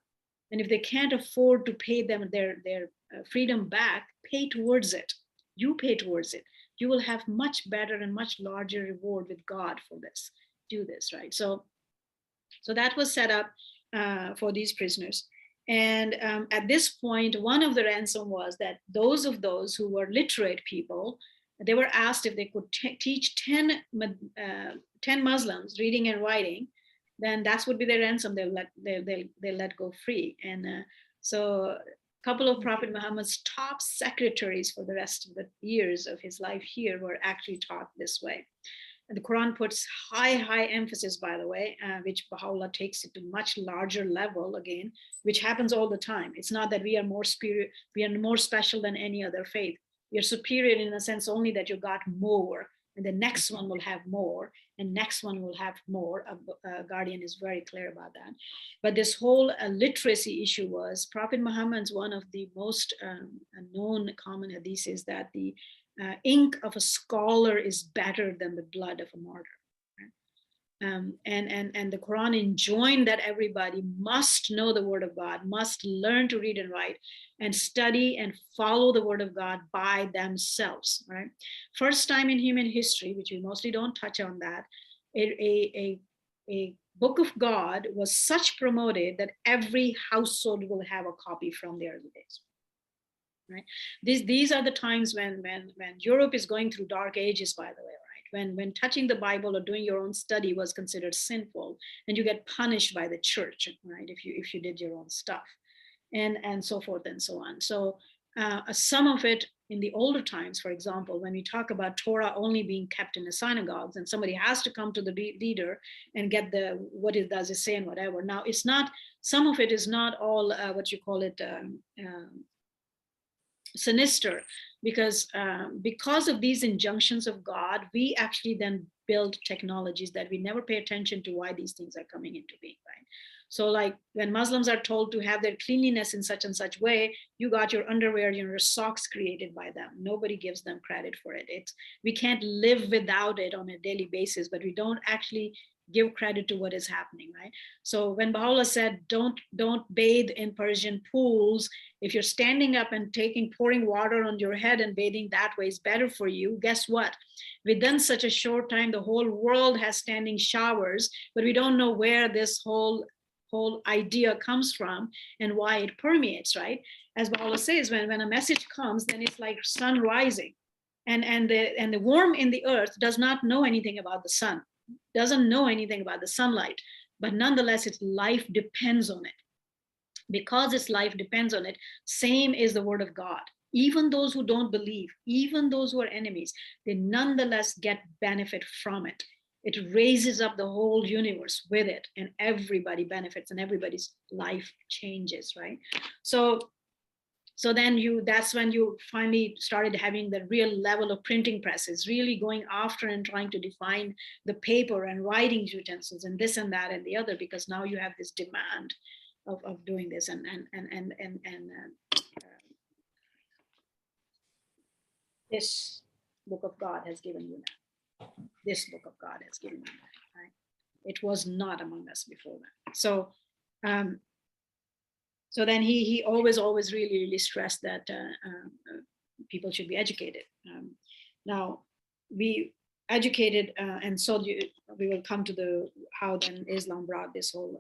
And if they can't afford to pay them their freedom back, pay towards it. You pay towards it. You will have much better and much larger reward with God for this. Do this, right? So that was set up for these prisoners. And at this point, one of the ransom was that those who were literate people, they were asked if they could teach 10 Muslims reading and writing, then that would be their ransom. They'll let go free. And so a couple of Prophet Muhammad's top secretaries for the rest of the years of his life here were actually taught this way. And the Quran puts high emphasis, by the way, which Baha'u'llah takes it to much larger level again, which happens all the time. It's not that we are more special than any other faith. We are superior in a sense only that you got more, and the next one will have more, and next one will have more. Guardian is very clear about that. But this whole literacy issue was Prophet Muhammad's one of the most known common hadiths is that the ink of a scholar is better than the blood of a martyr. Right? And the Quran enjoined that everybody must know the word of God, must learn to read and write, and study and follow the word of God by themselves. Right? First time in human history, which we mostly don't touch on that, a book of God was such promoted that every household will have a copy from the early days. Right? These are the times when Europe is going through dark ages, by the way, right? When touching the Bible or doing your own study was considered sinful, and you get punished by the church, right? If you did your own stuff, and so forth and so on. So some of it in the older times, for example, when we talk about Torah only being kept in the synagogues, and somebody has to come to the leader and get what it does it say and whatever. Now it's not. Some of it is not all what you call it. Sinister, because of these injunctions of God, we actually then build technologies that we never pay attention to why these things are coming into being, right? So like when Muslims are told to have their cleanliness in such and such way, you got your underwear, your socks created by them. Nobody gives them credit for it. We can't live without it on a daily basis, but we don't actually give credit to what is happening, right? So when Baha'u'llah said, don't bathe in Persian pools, if you're standing up and pouring water on your head and bathing that way is better for you, guess what? Within such a short time, the whole world has standing showers, but we don't know where this whole idea comes from and why it permeates, right? As Baha'u'llah says, when a message comes, then it's like sun rising, and the worm in the earth does not know anything about the sun, doesn't know anything about the sunlight, but nonetheless its life depends on it. Because its life depends on it, same is the word of God. Even those who don't believe, even those who are enemies, they nonetheless get benefit from it. It raises up the whole universe with it, and everybody benefits and everybody's life changes, right? So then that's when you finally started having the real level of printing presses, really going after and trying to define the paper and writing utensils and this and that and the other, because now you have this demand of doing this, and this book of God has given you that. This book of God has given you that, right? It was not among us before that. So so then he always really stressed that people should be educated. Now we educated, and so we will come to how then Islam brought this whole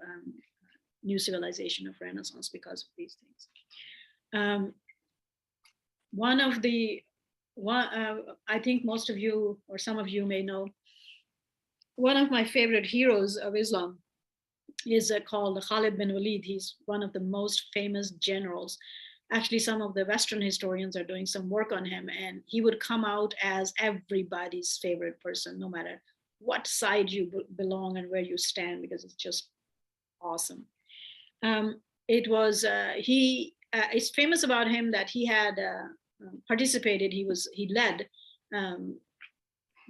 new civilization of Renaissance because of these things. I think most of you or some of you may know, one of my favorite heroes of Islam is called Khalid bin Walid. He's one of the most famous generals. Actually, some of the Western historians are doing some work on him, and he would come out as everybody's favorite person, no matter what side you belong and where you stand, because it's just awesome. It's famous about him that he had participated,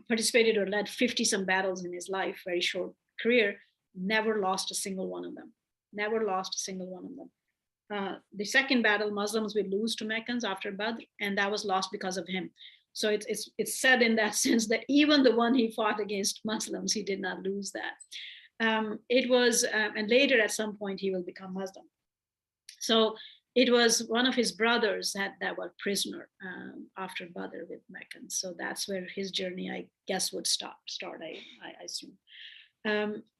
participated or led 50 some battles in his life, very short career, never lost a single one of them. Never lost a single one of them. The second battle, Muslims would lose to Meccans after Badr, and that was lost because of him. So it's said in that sense that even the one he fought against Muslims, he did not lose that. And later at some point he will become Muslim. So it was one of his brothers that was prisoner after Badr with Meccans. So that's where his journey, I guess, would start, I assume.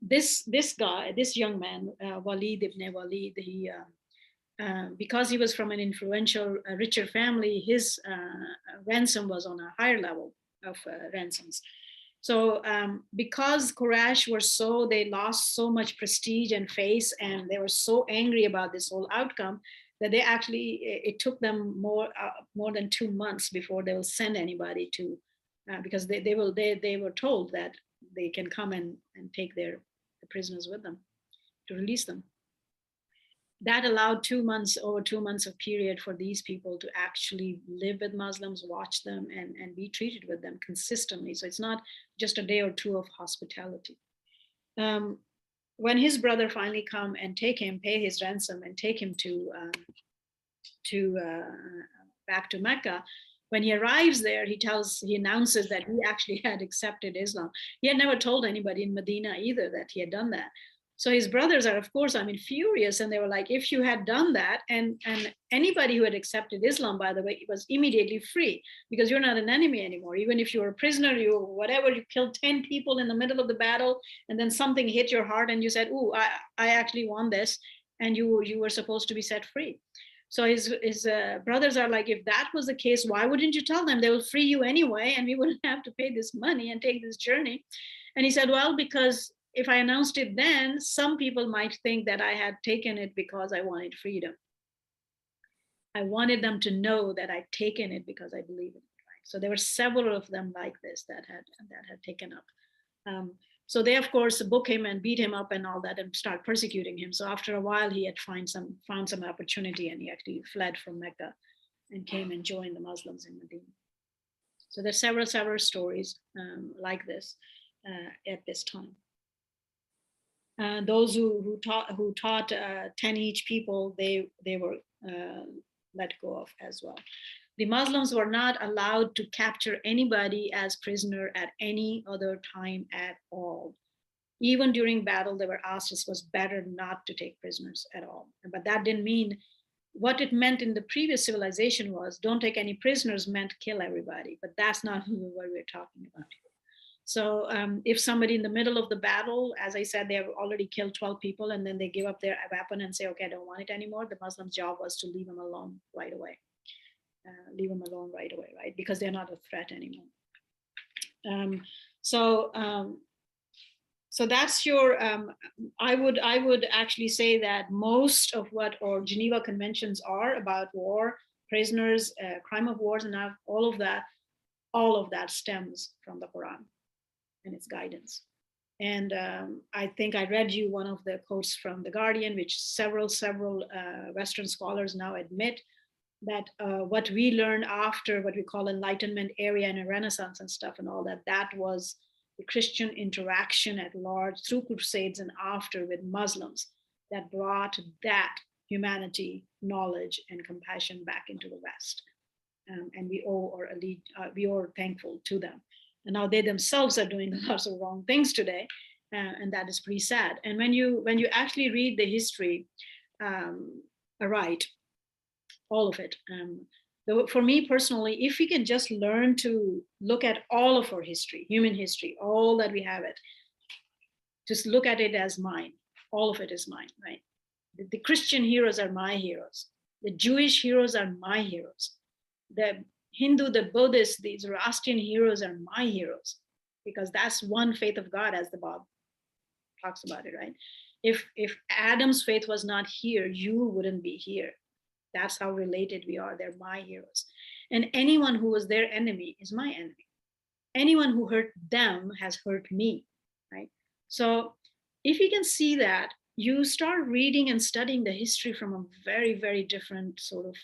This young man, Walid ibn Walid, he, because he was from an influential, richer family, his ransom was on a higher level of ransoms. So because Quraysh they lost so much prestige and face, and they were so angry about this whole outcome, that they actually, it took them more than 2 months before they will send anybody to, because they were told that they can come and take the prisoners with them to release them. That allowed 2 months, over 2 months of period for these people to actually live with Muslims, watch them, and be treated with them consistently. So it's not just a day or two of hospitality. When his brother finally come and take him, pay his ransom, and take him back to Mecca, when he arrives there, he announces that he actually had accepted Islam. He had never told anybody in Medina either that he had done that. So his brothers are, of course, furious. And they were like, if you had done that, and anybody who had accepted Islam, by the way, was immediately free, because you're not an enemy anymore. Even if you were a prisoner, you killed 10 people in the middle of the battle, and then something hit your heart and you said, ooh, I actually won this, and you were supposed to be set free. So his brothers are like, if that was the case, why wouldn't you tell them? They will free you anyway, and we wouldn't have to pay this money and take this journey. And he said, well, because if I announced it then, some people might think that I had taken it because I wanted freedom. I wanted them to know that I'd taken it because I believe in it. Right? So there were several of them like this that had taken up. So they, of course, book him and beat him up and all that and start persecuting him. So after a while, he had found some opportunity, and he actually fled from Mecca and came and joined the Muslims in Medina. So there's several stories like this at this time. Those who taught 10 each people, they were let go of as well. The Muslims were not allowed to capture anybody as prisoner at any other time at all. Even during battle, they were asked it was better not to take prisoners at all. But that didn't mean, what it meant in the previous civilization was don't take any prisoners meant kill everybody. But that's not what we're talking about here. So if somebody in the middle of the battle, as I said, they have already killed 12 people and then they give up their weapon and say, okay, I don't want it anymore. The Muslim's job was to leave them alone right away. Right? Because they're not a threat anymore. So that's your, I would actually say that most of what our Geneva Conventions are about war, prisoners, crime of wars, and all of that stems from the Quran and its guidance. And I think I read you one of the quotes from The Guardian, which several Western scholars now admit that what we learned after what we call Enlightenment area and a Renaissance and stuff and all that, that was the Christian interaction at large through crusades and after with Muslims that brought that humanity, knowledge, and compassion back into the West. And we are thankful to them. And now they themselves are doing lots of wrong things today, and that is pretty sad. And when you actually read the history, right, all of it. For me personally, if we can just learn to look at all of our history, human history, all that we have it, just look at it as mine. All of it is mine, right? The Christian heroes are my heroes. The Jewish heroes are my heroes. The Hindu, the Buddhist, the Zoroastrian heroes are my heroes, because that's one faith of God, as the Bob talks about it, right? If Adam's faith was not here, you wouldn't be here. That's how related we are. They're my heroes. And anyone who was their enemy is my enemy. Anyone who hurt them has hurt me, right? So if you can see that, you start reading and studying the history from a very, very different sort of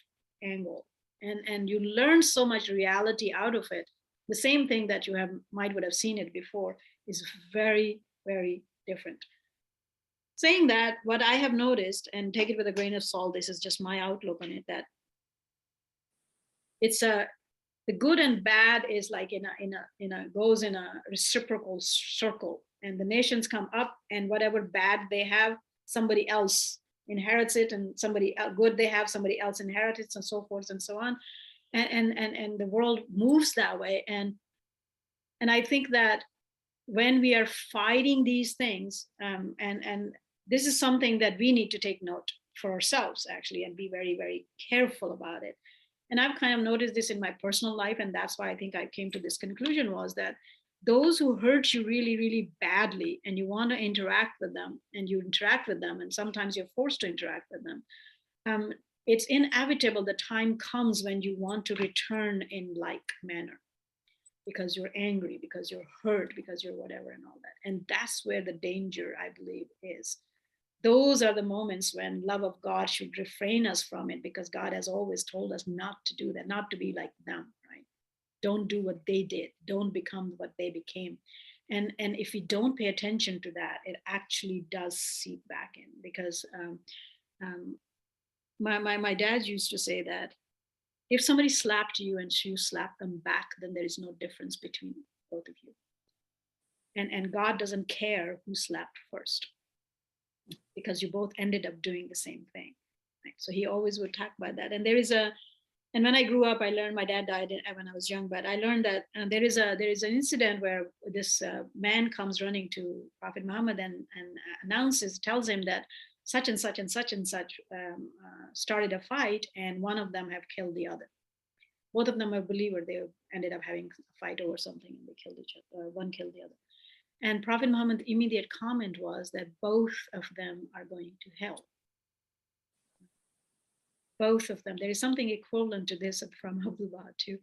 angle. And you learn so much reality out of it. The same thing that you would have seen it before is very, very different. Saying that, what I have noticed, and take it with a grain of salt, this is just my outlook on it, that it's the good and bad is like goes in a reciprocal circle, and the nations come up, and whatever bad they have, somebody else inherits it, and somebody good they have, somebody else inherits it, and so forth and so on, and the world moves that way. And I think that when we are fighting these things, and this is something that we need to take note for ourselves, actually, and be very, very careful about it. And I've kind of noticed this in my personal life, and that's why I think I came to this conclusion, was that those who hurt you really, really badly, and you want to interact with them, and you interact with them, and sometimes you're forced to interact with them, it's inevitable the time comes when you want to return in like manner, because you're angry, because you're hurt, because you're whatever and all that. And that's where the danger, I believe, is. Those are the moments when love of God should refrain us from it, because God has always told us not to do that, not to be like them, right? Don't do what they did. Don't become what they became. And if we don't pay attention to that, it actually does seep back in, because my dad used to say that if somebody slapped you and you slapped them back, then there is no difference between both of you. And God doesn't care who slapped first, because you both ended up doing the same thing. Right? So he always would talk about that. And and when I grew up, I learned, my dad died when I was young, but I learned that there is an incident where this man comes running to Prophet Muhammad and tells him that such and such and such and such started a fight, and one of them have killed the other. Both of them are believers. They ended up having a fight over something, and they killed each other. One killed the other. And Prophet Muhammad's immediate comment was that both of them are going to hell. Both of them. There is something equivalent to this from Abdullah too.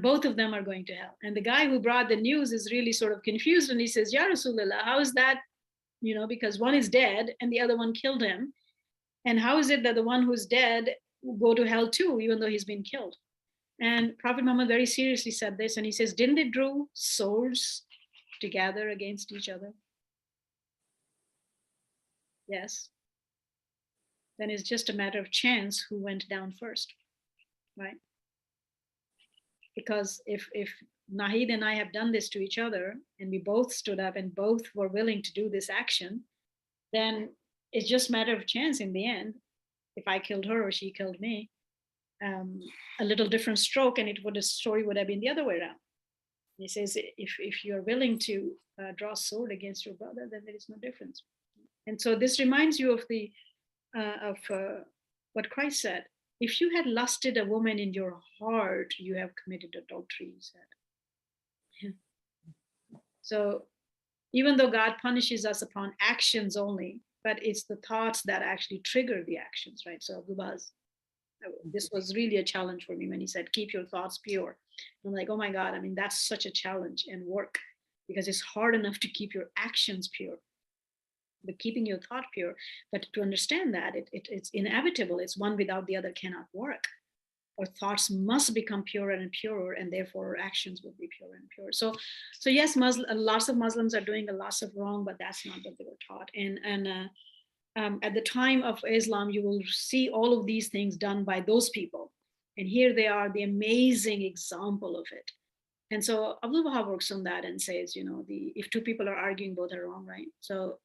Both of them are going to hell. And the guy who brought the news is really sort of confused, and he says, Ya Rasulullah, how is that? Because one is dead and the other one killed him. And how is it that the one who's dead will go to hell too, even though he's been killed? And Prophet Muhammad very seriously said this, and he says, didn't they draw swords together against each other? yes, then it's just a matter of chance who went down first, right? Because if Nahid and I have done this to each other and we both stood up and both were willing to do this action, then it's just a matter of chance in the end. If I killed her or she killed me, a little different stroke, and the story would have been the other way around. He says, if you're willing to draw a sword against your brother, then there is no difference. And so this reminds you of what Christ said. If you had lusted a woman in your heart, you have committed adultery, he said. Yeah. So even though God punishes us upon actions only, but it's the thoughts that actually trigger the actions, right? So this was really a challenge for me when he said, keep your thoughts pure. I'm like, oh my God, I mean, that's such a challenge and work, because it's hard enough to keep your actions pure, but keeping your thought pure. But to understand that it's inevitable. It's one without the other cannot work. Our thoughts must become purer and purer, and therefore our actions will be pure and pure. So yes, lots of Muslims are doing a lot of wrong, but that's not what they were taught. And at the time of Islam, you will see all of these things done by those people. And here they are, the amazing example of it. And so Abdul Wahab works on that and says, if two people are arguing, both are wrong, right? So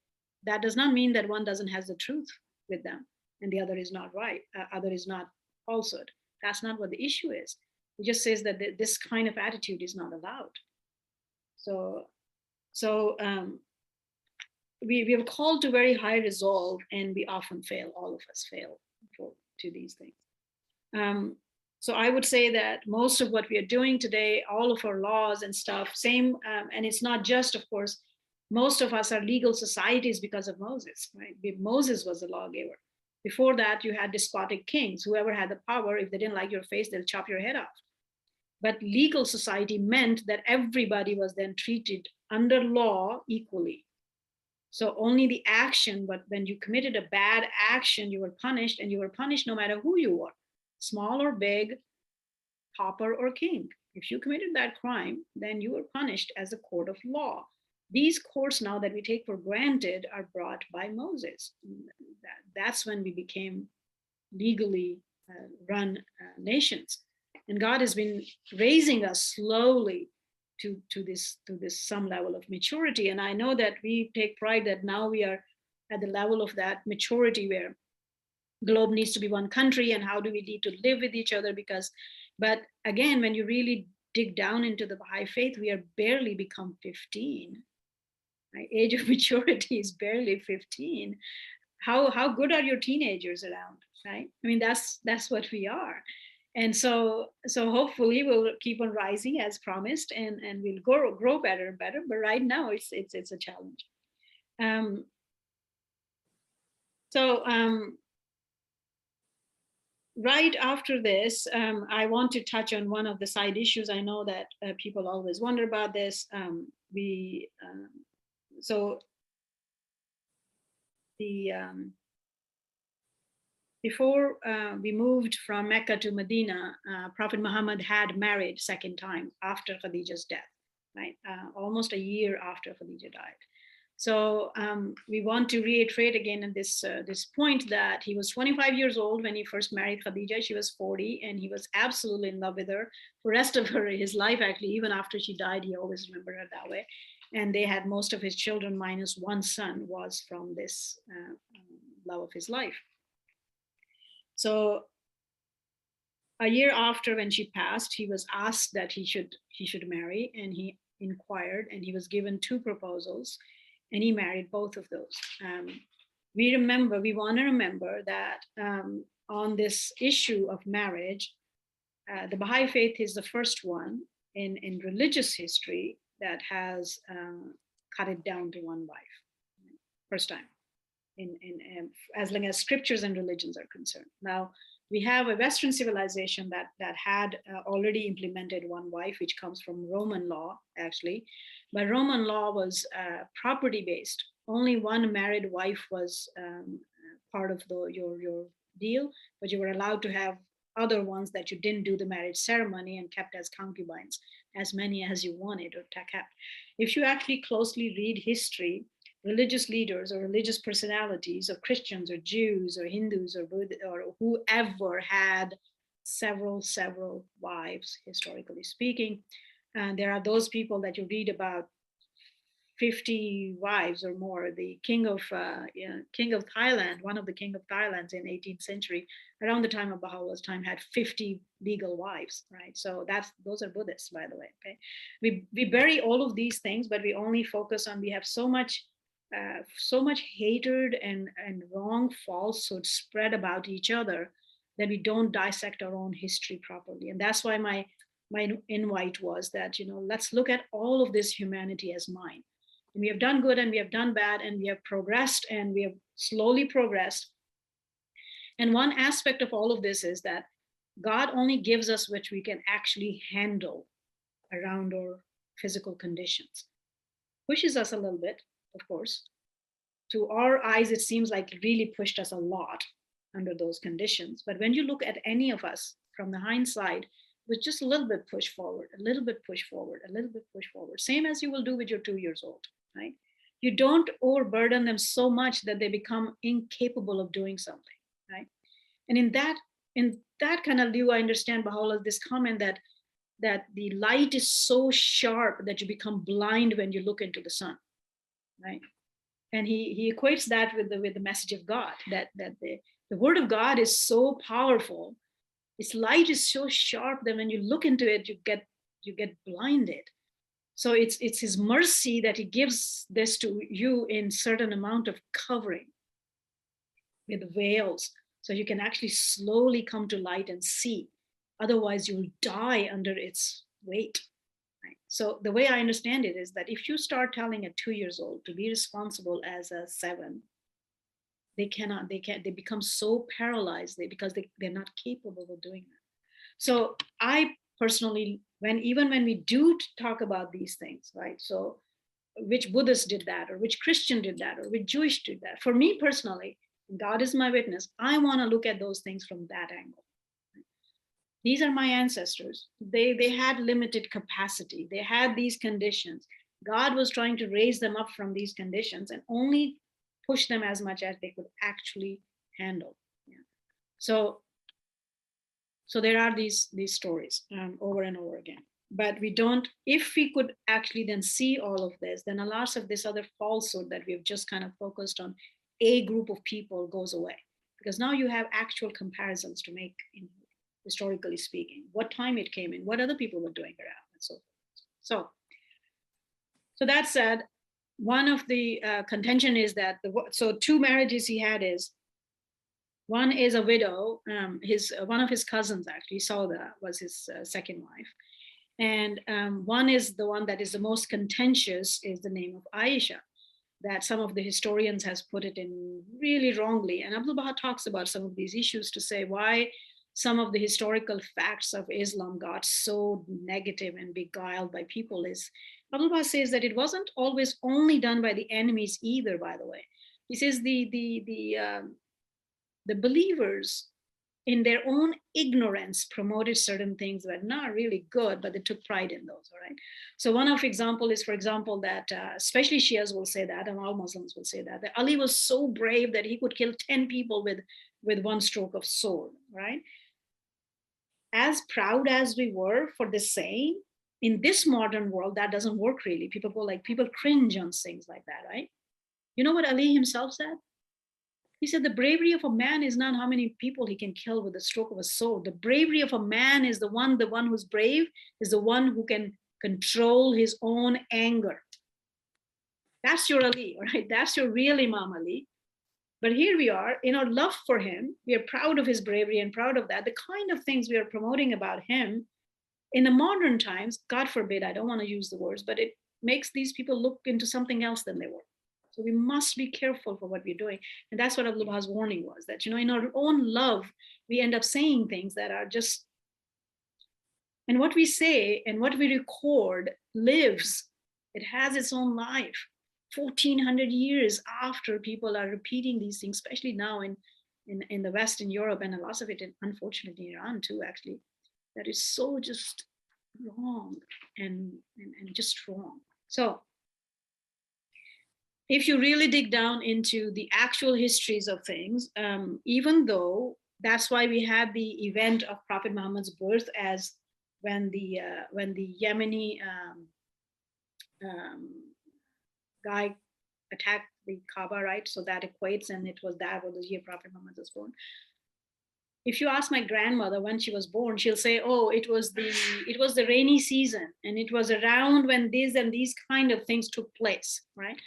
that does not mean that one doesn't have the truth with them and the other is not right, other is not falsehood. That's not what the issue is. It just says that this kind of attitude is not allowed. So we are called to very high resolve, and we often fail. All of us fail to these things. So I would say that most of what we are doing today, all of our laws and stuff, same, and it's not just, of course, most of us are legal societies because of Moses, right? Moses was the lawgiver. Before that, you had despotic kings. Whoever had the power, if they didn't like your face, they'll chop your head off. But legal society meant that everybody was then treated under law equally. So only the action, but when you committed a bad action, you were punished, and you were punished no matter who you were, small or big, pauper or king. If you committed that crime, then you were punished as a court of law. These courts now that we take for granted are brought by Moses. That's when we became legally run nations. And God has been raising us slowly to this some level of maturity. And I know that we take pride that now we are at the level of that maturity where globe needs to be one country, and how do we need to live with each other, but again, when you really dig down into the Baha'i faith, we are barely become 15. My age of maturity is barely 15. How good are your teenagers around, right? I mean, that's what we are. And so hopefully we'll keep on rising as promised, and we'll grow better and better. But right now it's a challenge. Right after this, I want to touch on one of the side issues. I know that people always wonder about this. Before we moved from Mecca to Medina, Prophet Muhammad had married second time after Khadija's death, right? Almost a year after Khadija died. So we want to reiterate again at this point that he was 25 years old when he first married Khadija. She was 40, and he was absolutely in love with her for the rest of his life. Actually, even after she died, he always remembered her that way. And they had most of his children, minus one son, was from this love of his life. So a year after, when she passed, he was asked that he should marry, and he inquired, and he was given two proposals, and he married both of those. We want to remember that on this issue of marriage, the Baha'i faith is the first one in religious history that has cut it down to one wife, first time, as long as scriptures and religions are concerned. Now, we have a Western civilization that had already implemented one wife, which comes from Roman law, actually. But Roman law was property-based. Only one married wife was part of your deal, but you were allowed to have other ones that you didn't do the marriage ceremony and kept as concubines, as many as you wanted or kept. If you actually closely read history, religious leaders or religious personalities of Christians or Jews or Hindus or Buddha or whoever had several wives, historically speaking. And there are those people that you read about 50 wives or more. The king of Thailand, one of the king of Thailand in 18th century, around the time of Baha'u'llah's time, had 50 legal wives, right? So those are Buddhists, by the way. Okay, we bury all of these things, but we only focus on, we have so much hatred and wrong falsehood spread about each other that we don't dissect our own history properly. And that's why my invite was that, let's look at all of this humanity as mine. And we have done good and we have done bad and we have progressed and we have slowly progressed. And one aspect of all of this is that God only gives us what we can actually handle around our physical conditions. Pushes us a little bit, of course. To our eyes, it seems like it really pushed us a lot under those conditions. But when you look at any of us from the hindsight, with just a little bit push forward, a little bit push forward, a little bit push forward, same as you will do with your 2 years old, right? You don't overburden them so much that they become incapable of doing something, right? And in that kind of view, I understand Baha'u'llah, this comment that the light is so sharp that you become blind when you look into the sun, right? And he equates that with the message of God, that the word of God is so powerful. Its light is so sharp that when you look into it, you get blinded. So it's his mercy that he gives this to you in certain amount of covering with veils, so you can actually slowly come to light and see. Otherwise, you'll die under its weight. Right? So the way I understand it is that if you start telling a 2 years old to be responsible as a 7, they become so paralyzed because they're not capable of doing that. So I personally, even when we do talk about these things, right? So which Buddhist did that, or which Christian did that, or which Jewish did that? For me personally, God is my witness, I want to look at those things from that angle. These are my ancestors. They had limited capacity. They had these conditions. God was trying to raise them up from these conditions and only push them as much as they could actually handle. Yeah. So there are these stories over and over again. But we don't, if we could actually then see all of this, then a lot of this other falsehood that we've just kind of focused on a group of people goes away. Because now you have actual comparisons to make, historically speaking, what time it came in, what other people were doing around, and so forth. So that said, one of the contention is that so 2 marriages he had is, one is a widow. One of his cousins actually was his second wife, and one is the one that is the most contentious, is the name of Aisha, that some of the historians has put it in really wrongly. And Abdul Baha talks about some of these issues to say why some of the historical facts of Islam got so negative and beguiled by people. Is Abdul Baha says that it wasn't always only done by the enemies either, by the way. He says the believers in their own ignorance promoted certain things that are not really good, but they took pride in those, all right? So one of example is, for example, that especially Shias will say that, and all Muslims will say that Ali was so brave that he could kill 10 people with one stroke of sword, right? As proud as we were for the saying, in this modern world, that doesn't work really. People cringe on things like that, right? You know what Ali himself said? He said the bravery of a man is not how many people he can kill with the stroke of a sword. The bravery of a man is the one who's brave is the one who can control his own anger. That's your Ali, right? That's your real Imam Ali. But here we are, in our love for him, we are proud of his bravery and proud of that. The kind of things we are promoting about him in the modern times, God forbid, I don't want to use the words, but it makes these people look into something else than they were. So we must be careful for what we're doing. And that's what Abdul Baha's warning was, that, in our own love, we end up saying things that are just, and what we say and what we record lives. It has its own life. 1400 years after, people are repeating these things, especially now in the West, in Europe, and a lot of it, unfortunately, in Iran too, actually, that is so just wrong and just wrong. So if you really dig down into the actual histories of things, even though that's why we had the event of Prophet Muhammad's birth as when the Yemeni guy attacked the Kaaba, right? So that equates, and it was that was the year Prophet Muhammad was born. If you ask my grandmother when she was born, she'll say, "Oh, it was the rainy season, and it was around when these and these kind of things took place," right?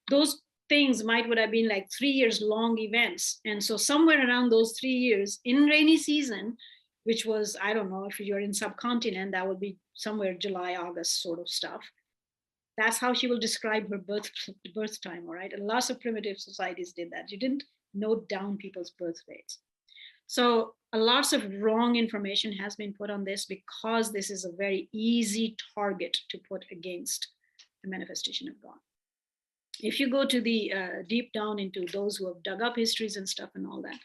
Those things would have been like 3 years long events, and so somewhere around those 3 years in rainy season, which was, I don't know, if you're in subcontinent, that would be somewhere July, August sort of stuff. That's how she will describe her birth time, all right? And lots of primitive societies did that. You didn't note down people's birth dates. So lots of wrong information has been put on this because this is a very easy target to put against the manifestation of God. If you go to the deep down into those who have dug up histories and stuff and all that,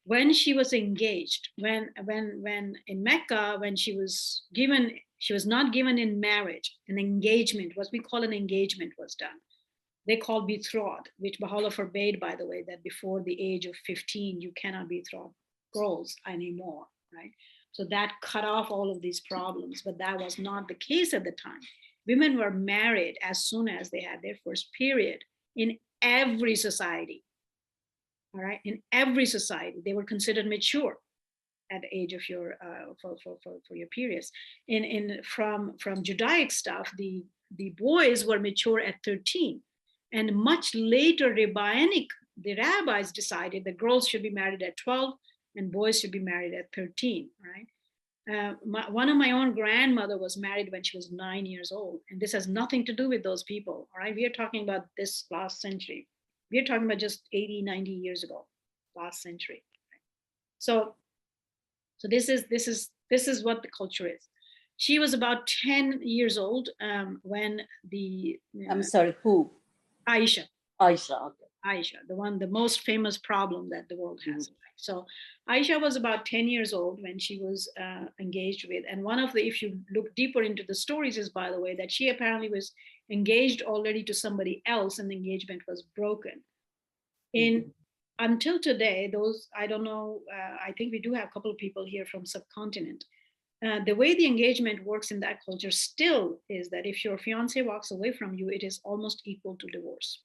when she was engaged, when in Mecca, when she was not given in marriage, an engagement, what we call an engagement, was done. They call betrothed, which Baha'u'llah forbade, by the way, that before the age of 15, you cannot betroth girls anymore, right? So that cut off all of these problems, but that was not the case at the time. Women were married as soon as they had their first period in every society, all right? In every society, they were considered mature at the age of your for your periods. From Judaic stuff, the boys were mature at 13, and much later the rabbis decided that girls should be married at 12 and boys should be married at 13, right? One of my own grandmother was married when she was 9 years old, and this has nothing to do with those people, all right? We are talking about this last century. We are talking about just 80, 90 years ago, last century. Right? So this is what the culture is. She was about 10 years old when the I'm sorry, who? Aisha, Okay. Aisha, the most famous problem that the world has. So Aisha was about 10 years old when she was engaged with, and one of the, if you look deeper into the stories, is, by the way, that she apparently was engaged already to somebody else and the engagement was broken. Until today, those, I don't know, I think we do have a couple of people here from subcontinent. The way the engagement works in that culture still is that if your fiance walks away from you, it is almost equal to divorce.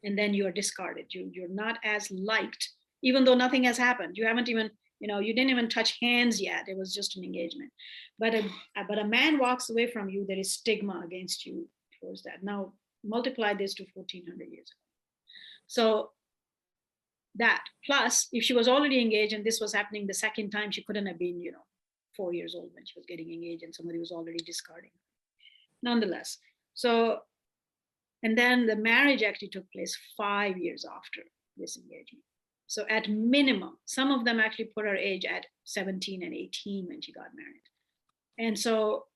And then you are discarded. You're not as liked, even though nothing has happened. You haven't even, you didn't even touch hands yet. It was just an engagement. But a man walks away from you, there is stigma against you towards that. Now, multiply this to 1400 years ago. So that, plus, if she was already engaged and this was happening the second time, she couldn't have been, 4 years old when she was getting engaged and somebody was already discarding. Nonetheless, so, and then the marriage actually took place 5 years after this engagement. So at minimum, some of them actually put her age at 17 and 18 when she got married. And so,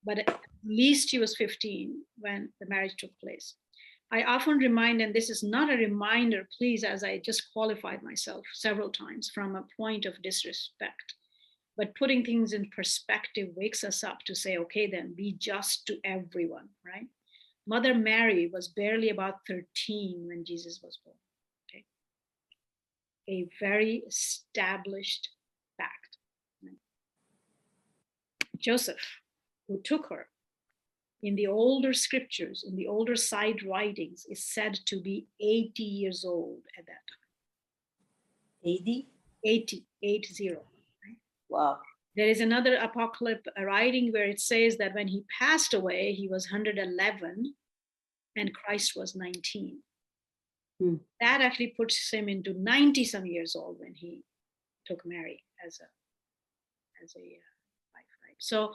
but at least she was 15 when the marriage took place. I often remind, and this is not a reminder, please, as I just qualified myself several times from a point of disrespect, but putting things in perspective wakes us up to say, okay, then be just to everyone, right? Mother Mary was barely about 13 when Jesus was born, okay? A very established fact. Right? Joseph, who took her, in the older scriptures, in the older side writings, is said to be 80 years old at that time. 80? 80. Right? Wow. There is another apocalypse writing where it says that when he passed away, he was 111 and Christ was 19. That actually puts him into 90 some years old when he took Mary as a wife, right? So,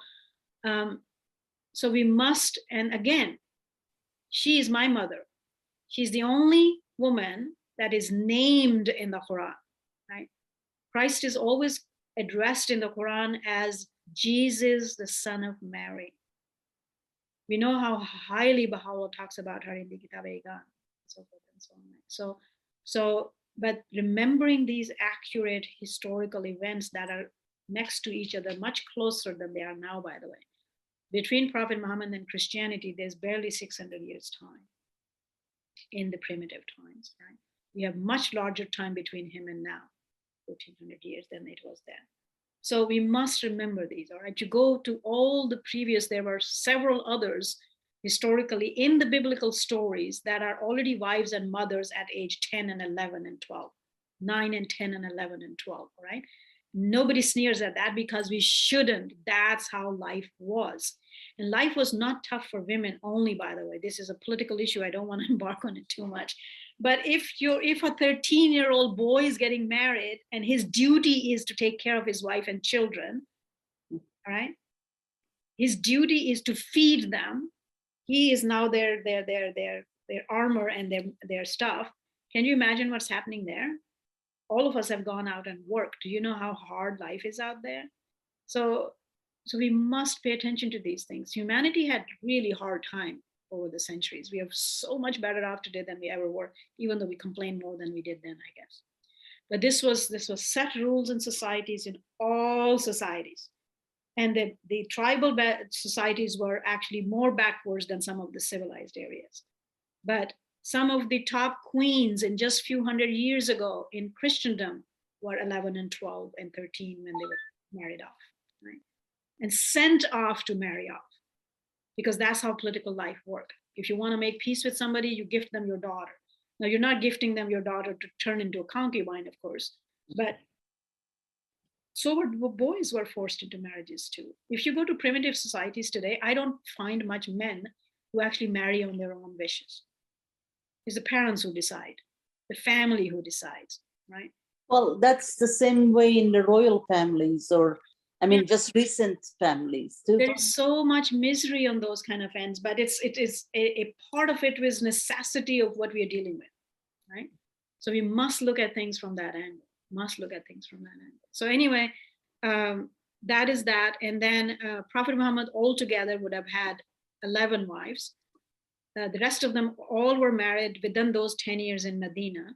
so we must, and again, she is my mother. She's the only woman that is named in the Quran, right? Christ is always addressed in the Quran as Jesus, the son of Mary. We know how highly Baha'u'llah talks about her in the Kitab-e-Iqan, so forth and so on. So, but remembering these accurate historical events that are next to each other, much closer than they are now, by the way, Between Prophet Muhammad and Christianity, there's barely 600 years time in the primitive times, right? We have much larger time between him and now, 1400 years than it was then. So we must remember these, all right? You go to all the previous, there were several others historically in the biblical stories that are already wives and mothers at age 10 and 11 and 12, 9 and 10 and 11 and 12, right? Nobody sneers at that because we shouldn't. That's how life was. And life was not tough for women only, by the way. This is a political issue. I don't want to embark on it too much. But if a 13-year-old boy is getting married and his duty is to take care of his wife and children, all right? His duty is to feed them. He is now their armor and their stuff. Can you imagine what's happening there? All of us have gone out and worked. Do you know how hard life is out there? So we must pay attention to these things. Humanity had really hard time over the centuries. We are so much better off today than we ever were, even though we complain more than we did then, I guess. But this was set rules in societies, in all societies. And the tribal societies were actually more backwards than some of the civilized areas. But some of the top queens in just a few hundred years ago in Christendom were 11 and 12 and 13 when they were married off, right? And sent off to marry off, because that's how political life works. If you want to make peace with somebody, you gift them your daughter. Now, you're not gifting them your daughter to turn into a concubine, of course, but so were boys were forced into marriages too. If you go to primitive societies today, I don't find much men who actually marry on their own wishes. It's the parents who decide, the family who decides, right? Well, that's the same way in the royal families, or I mean, just recent families too. There is so much misery on those kind of ends, but it is a part of it was necessity of what we are dealing with, right? So we must look at things from that angle. So anyway, that is that. And then Prophet Muhammad altogether would have had 11 wives. The rest of them all were married within those 10 years in Medina.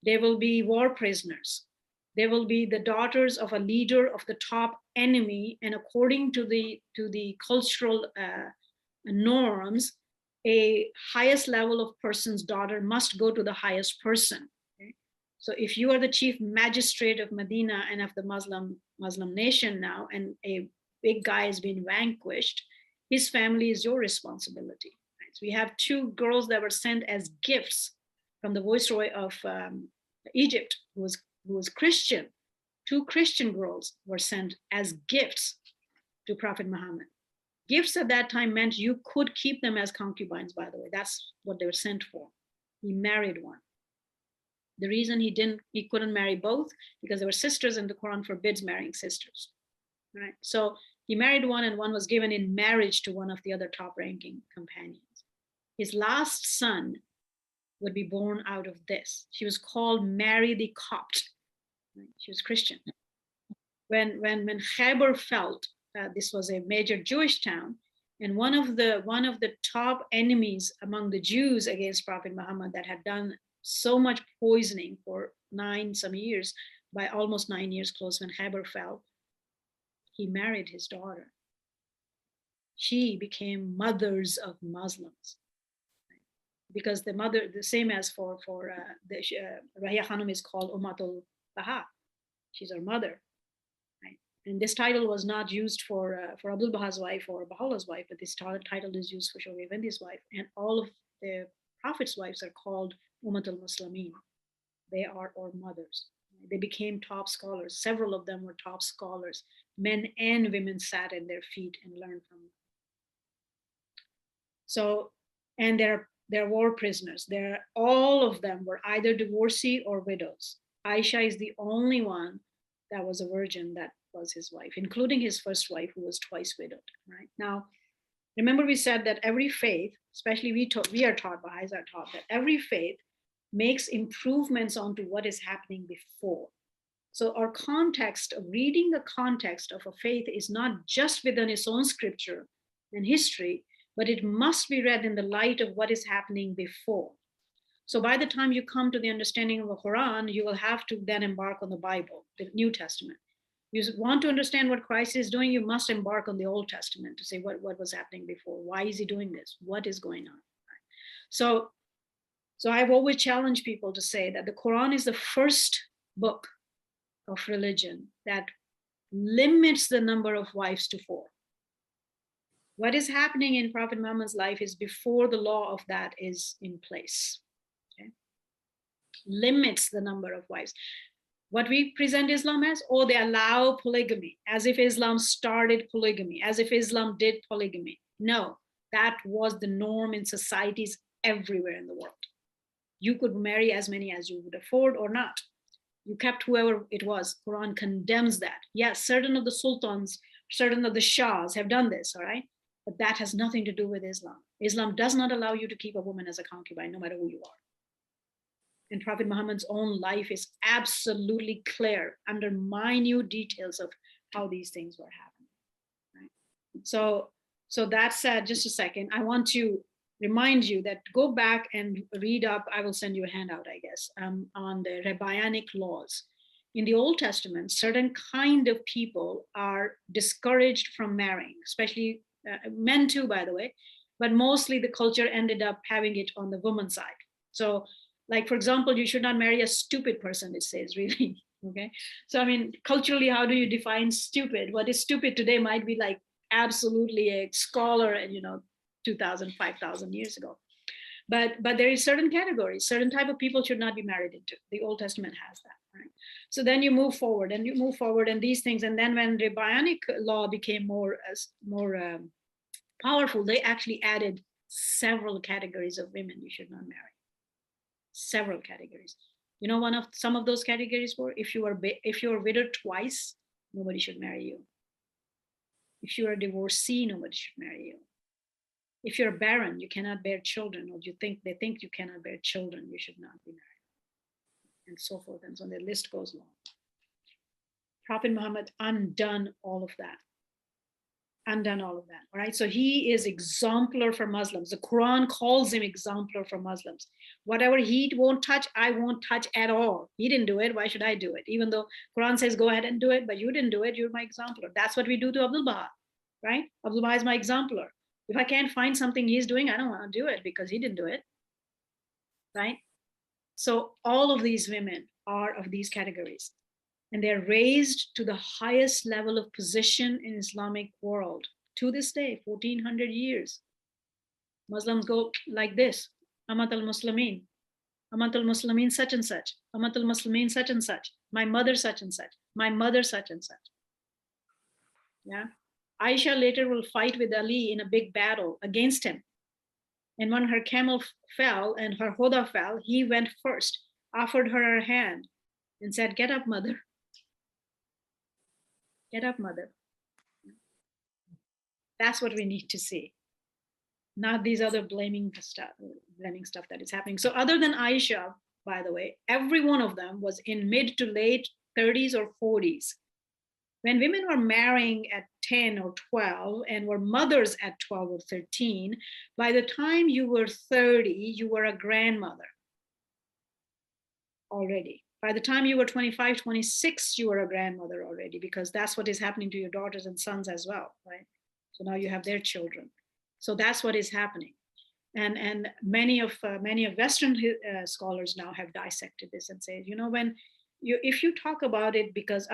They will be war prisoners. They will be the daughters of a leader of the top enemy. And according to the cultural norms, a highest level of person's daughter must go to the highest person. Okay? So if you are the chief magistrate of Medina and of the Muslim nation now, and a big guy has been vanquished, his family is your responsibility. Right? So we have 2 girls that were sent as gifts from the viceroy of Egypt, who was Christian. 2 Christian girls were sent as gifts to Prophet Muhammad. Gifts at that time meant you could keep them as concubines, by the way. That's what they were sent for. He married one. The reason he couldn't marry both, because there were sisters and the Quran forbids marrying sisters. Right? So he married one, and one was given in marriage to one of the other top ranking companions. His last son would be born out of this. She was called Mary the Copt. Right? She was Christian. When Khaybar fell, this was a major Jewish town, and one of the top enemies among the Jews against Prophet Muhammad that had done so much poisoning for 9 some years, by almost 9 years close, when Khaybar fell, he married his daughter. She became mothers of Muslims, right? Because the mother, the same as for Rahia Khanum is called Ummatul Baha. She's our mother. And this title was not used for Abdul Baha's wife or Baha'u'llah's wife, but this title is used for Shoghi Effendi's wife. And all of the Prophet's wives are called Ummatul Muslimin. They are our mothers. They became top scholars. Several of them were top scholars. Men and women sat at their feet and learned from them. So, and they're war prisoners. All of them were either divorcee or widows. Aisha is the only one that was a virgin that was his wife, including his first wife, who was twice widowed. Right now, remember we said that every faith, especially we are taught, Baha'is are taught, that every faith makes improvements onto what is happening before. So our context of reading the context of a faith is not just within its own scripture and history, but it must be read in the light of what is happening before. So by the time you come to the understanding of the Quran, you will have to then embark on the Bible, the New Testament. You want to understand what Christ is doing, you must embark on the Old Testament to say what was happening before. Why is he doing this? What is going on? So I've always challenged people to say that the Quran is the first book of religion that limits the number of wives to 4. What is happening in Prophet Muhammad's life is before the law of that is in place. Okay? Limits the number of wives. What we present Islam as, oh, they allow polygamy, as if Islam started polygamy, as if Islam did polygamy. No, that was the norm in societies everywhere in the world. You could marry as many as you would afford or not. You kept whoever it was. Quran condemns that. Yes, certain of the sultans, certain of the shahs have done this, all right? But that has nothing to do with Islam. Islam does not allow you to keep a woman as a concubine, no matter who you are. And Prophet Muhammad's own life is absolutely clear under minute details of how these things were happening. Right? So that said, just a second, I want to remind you that go back and read up, I will send you a handout, I guess, on the rabbinic laws. In the Old Testament, certain kind of people are discouraged from marrying, especially men too, by the way, but mostly the culture ended up having it on the woman's side. So like, for example, you should not marry a stupid person, it says, really, okay? So, I mean, culturally, how do you define stupid? What is stupid today might be like absolutely a scholar, and 2,000, 5,000 years ago. But there is certain categories, certain type of people should not be married into. The Old Testament has that, right? So then you move forward and these things. And then when rabbinic law became more powerful, they actually added several categories of women you should not marry. Several categories. Some of those categories were, if you are widowed twice, nobody should marry you. If you are a divorcee, nobody should marry you. If you're barren, you cannot bear children, or they think you cannot bear children, you should not be married, and so forth. And so the list goes long. Prophet Muhammad undone all of that. All right? So he is exemplar for Muslims. The Quran calls him exemplar for Muslims. Whatever he won't touch, I won't touch at all. He didn't do it, why should I do it? Even though Quran says go ahead and do it, but you didn't do it, you're my exemplar. That's what we do to Abdul Baha, right? Abdul Baha is my exemplar. If I can't find something he's doing, I don't want to do it because he didn't do it, right? So all of these women are of these categories, and they're raised to the highest level of position in Islamic world. To this day, 1400 years, Muslims go like this: Amat al-Muslimin, Amat al-Muslimin such and such, Amat al-Muslimin such and such, my mother such and such, my mother such and such. Yeah. Aisha later will fight with Ali in a big battle against him. And when her camel fell and her hoda fell, he went first, offered her hand, and said, "Get up, mother. Get up, mother." That's what we need to see. Not these other blaming stuff that is happening. So other than Aisha, by the way, every one of them was in mid to late 30s or 40s. When women were marrying at 10 or 12 and were mothers at 12 or 13, by the time you were 30, you were a grandmother already. By the time you were 25, 26, you were a grandmother already, because that's what is happening to your daughters and sons as well, right? So now you have their children. So that's what is happening. And many of Western scholars now have dissected this and say, if you talk about it, because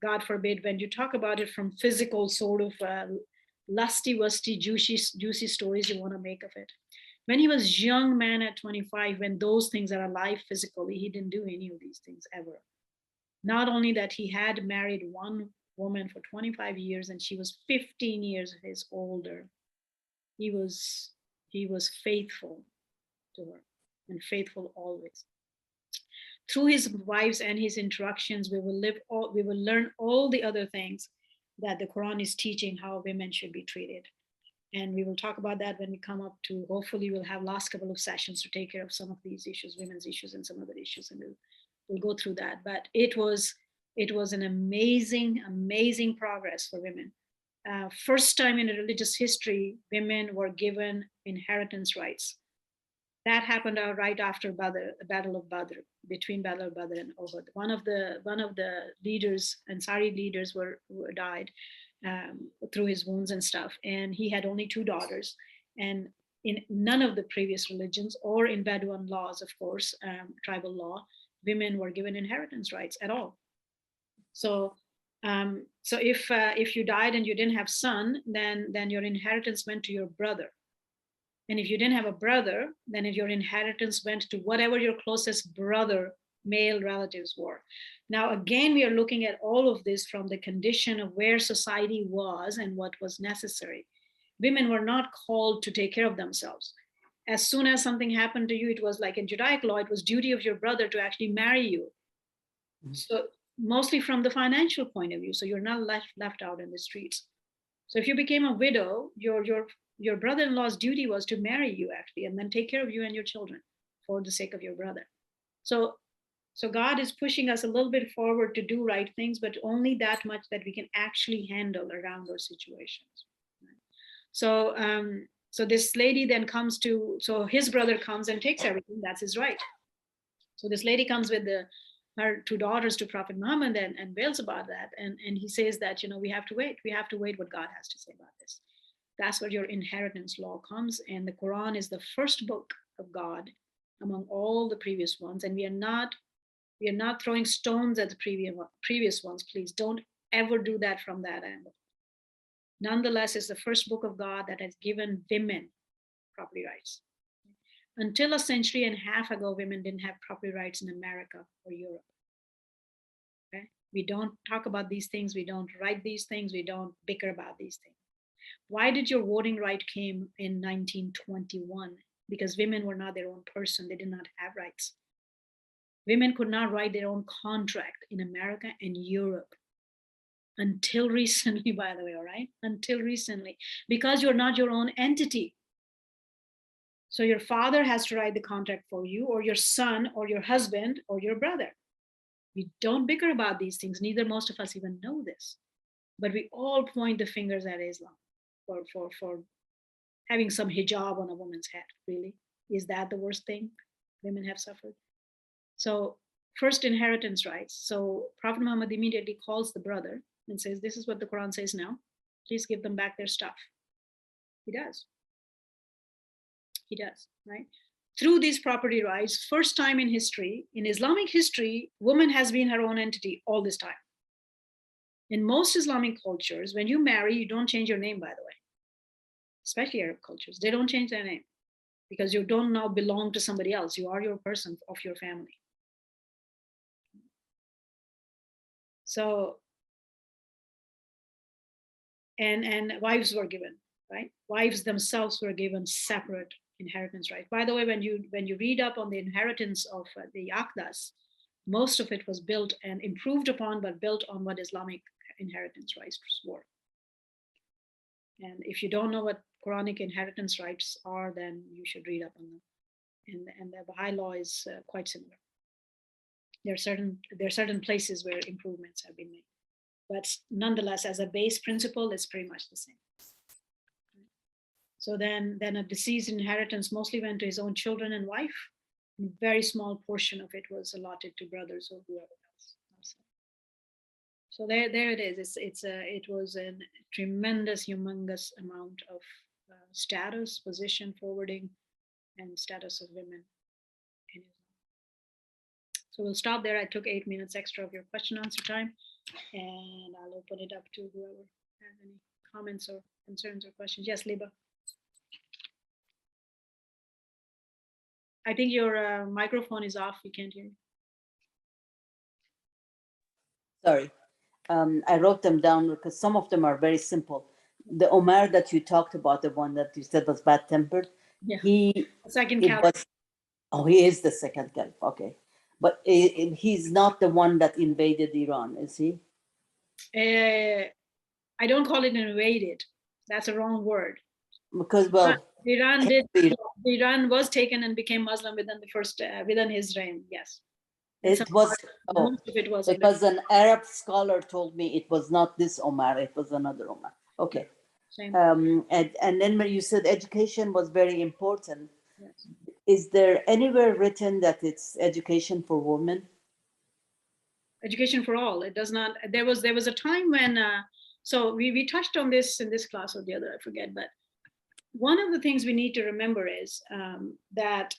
God forbid, when you talk about it from physical sort of lusty, juicy stories you want to make of it. When he was a young man at 25, when those things are alive physically, he didn't do any of these things ever. Not only that, he had married one woman for 25 years and she was 15 years his older. He was faithful to her, and faithful always. Through his wives and his instructions, we will learn all the other things that the Quran is teaching, how women should be treated. And we will talk about that when we come up to, hopefully we'll have last couple of sessions to take care of some of these issues, women's issues and some other issues, and we'll go through that. But it was an amazing progress for women. First time in religious history, women were given inheritance rights. That happened right after Badr, the Battle of Badr, between Battle of Badr and Uhud. One of the leaders, Ansari leaders, were died through his wounds and stuff, and he had only 2 daughters. And in none of the previous religions, or in Bedouin laws, of course, tribal law, women were given inheritance rights at all. So, so if you died and you didn't have son, then your inheritance went to your brother. And if you didn't have a brother, then your inheritance went to whatever your closest brother, male relatives were. Now, again, we are looking at all of this from the condition of where society was and what was necessary. Women were not called to take care of themselves. As soon as something happened to you, it was like in Judaic law, it was duty of your brother to actually marry you. So mostly from the financial point of view. So you're not left out in the streets. So if you became a widow, your brother-in-law's duty was to marry you actually, and then take care of you and your children for the sake of your brother. So God is pushing us a little bit forward to do right things, but only that much that we can actually handle around those situations. So this lady then comes to, so his brother comes and takes everything, that's his right. So this lady comes with her 2 daughters to Prophet Muhammad and wails about that. And he says that, we have to wait what God has to say about this. That's where your inheritance law comes. And the Quran is the first book of God among all the previous ones. And we are not throwing stones at the previous ones. Please don't ever do that from that angle. Nonetheless, it's the first book of God that has given women property rights. Until a century and a half ago, women didn't have property rights in America or Europe. Okay? We don't talk about these things. We don't write these things. We don't bicker about these things. Why did your voting right came in 1921? Because women were not their own person. They did not have rights. Women could not write their own contract in America and Europe. Until recently, by the way, all right? Until recently, because you're not your own entity. So your father has to write the contract for you, or your son, or your husband, or your brother. We don't bicker about these things. Neither most of us even know this. But we all point the fingers at Islam for having some hijab on a woman's head, really. Is that the worst thing women have suffered? So first, inheritance rights. So Prophet Muhammad immediately calls the brother and says, this is what the Quran says now. Please give them back their stuff. He does. He does, right? Through these property rights, first time in history, in Islamic history, woman has been her own entity all this time. In most Islamic cultures, when you marry, you don't change your name, by the way. Especially Arab cultures, they don't change their name because you don't now belong to somebody else. You are your person of your family. So, and wives were given, right? Wives themselves were given separate inheritance right. By the way, when you read up on the inheritance of the Aqdas, most of it was built and improved upon, but built on what Islamic inheritance rights were. And if you don't know what Quranic inheritance rights are, then you should read up on them. And the Baha'i law is quite similar. There are certain places where improvements have been made, but nonetheless, as a base principle, it's pretty much the same. So then a deceased inheritance mostly went to his own children and wife. A very small portion of it was allotted to brothers or whoever else. So there it is. It was a tremendous, humongous amount of status, position, forwarding, and status of women in Islam. So we'll stop there. I took 8 minutes extra of your question answer time, and I'll open it up to whoever has any comments or concerns or questions. Yes, Liba. I think your microphone is off. We can't hear you. Sorry. I wrote them down because some of them are very simple. The Omar that you talked about, the one that you said was bad-tempered, Yeah. he Caliph. He is the second caliph, okay. But he's not the one that invaded Iran, is he? I don't call it invaded. That's a wrong word. Because, well, Iran was taken and became Muslim within his reign. Yes. It was because an Arab scholar told me it was not this Omar, it was another Omar. Okay. Same. And then when you said education was very important, yes. Is there anywhere written that it's education for women? Education for all. It does not. There was a time when. So we touched on this in this class or the other, I forget. But one of the things we need to remember is that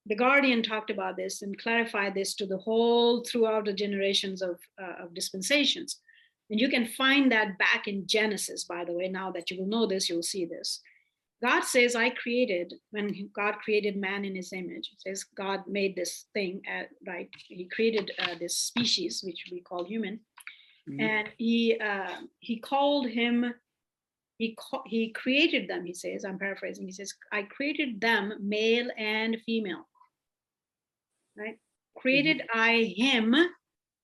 the Guardian talked about this and clarified this to the whole throughout the generations of dispensations. And you can find that back in Genesis, by the way. Now that you will know this, you'll see this. God says, I created, when God created man in his image, it says God made this thing, right? He created this species, which we call human. Mm-hmm. And he called him, he created them, he says, I'm paraphrasing, he says, I created them male and female, right? Created mm-hmm. I him,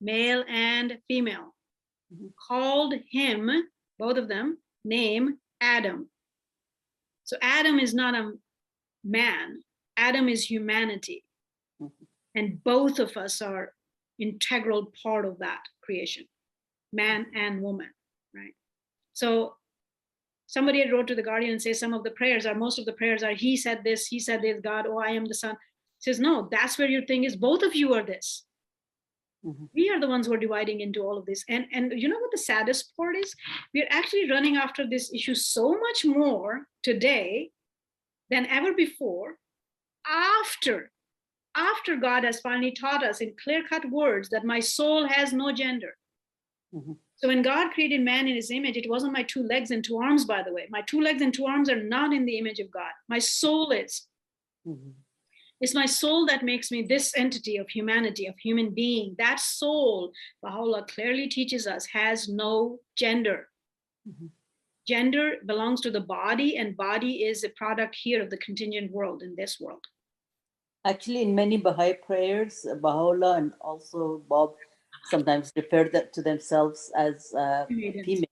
male and female. Mm-hmm. Called him, both of them, name Adam. So Adam is not a man. Adam is humanity. Mm-hmm. And both of us are integral part of that creation, man and woman, right? So somebody had wrote to the Guardian and says some of the prayers are, most of the prayers are, he said this, God, oh, I am the son. Says, no, that's where your thing is. Both of you are this. Mm-hmm. We are the ones who are dividing into all of this. And you know what the saddest part is? We're actually running after this issue so much more today than ever before, after God has finally taught us in clear-cut words that my soul has no gender. Mm-hmm. So when God created man in his image, it wasn't my 2 legs and 2 arms, by the way. My 2 legs and 2 arms are not in the image of God. My soul is. Mm-hmm. It's my soul that makes me this entity of humanity, of human being. That soul, Baha'u'llah clearly teaches us, has no gender. Mm-hmm. Gender belongs to the body, and body is a product here of the contingent world, in this world. Actually, in many Baha'i prayers, Baha'u'llah and also Bob sometimes refer to themselves as female.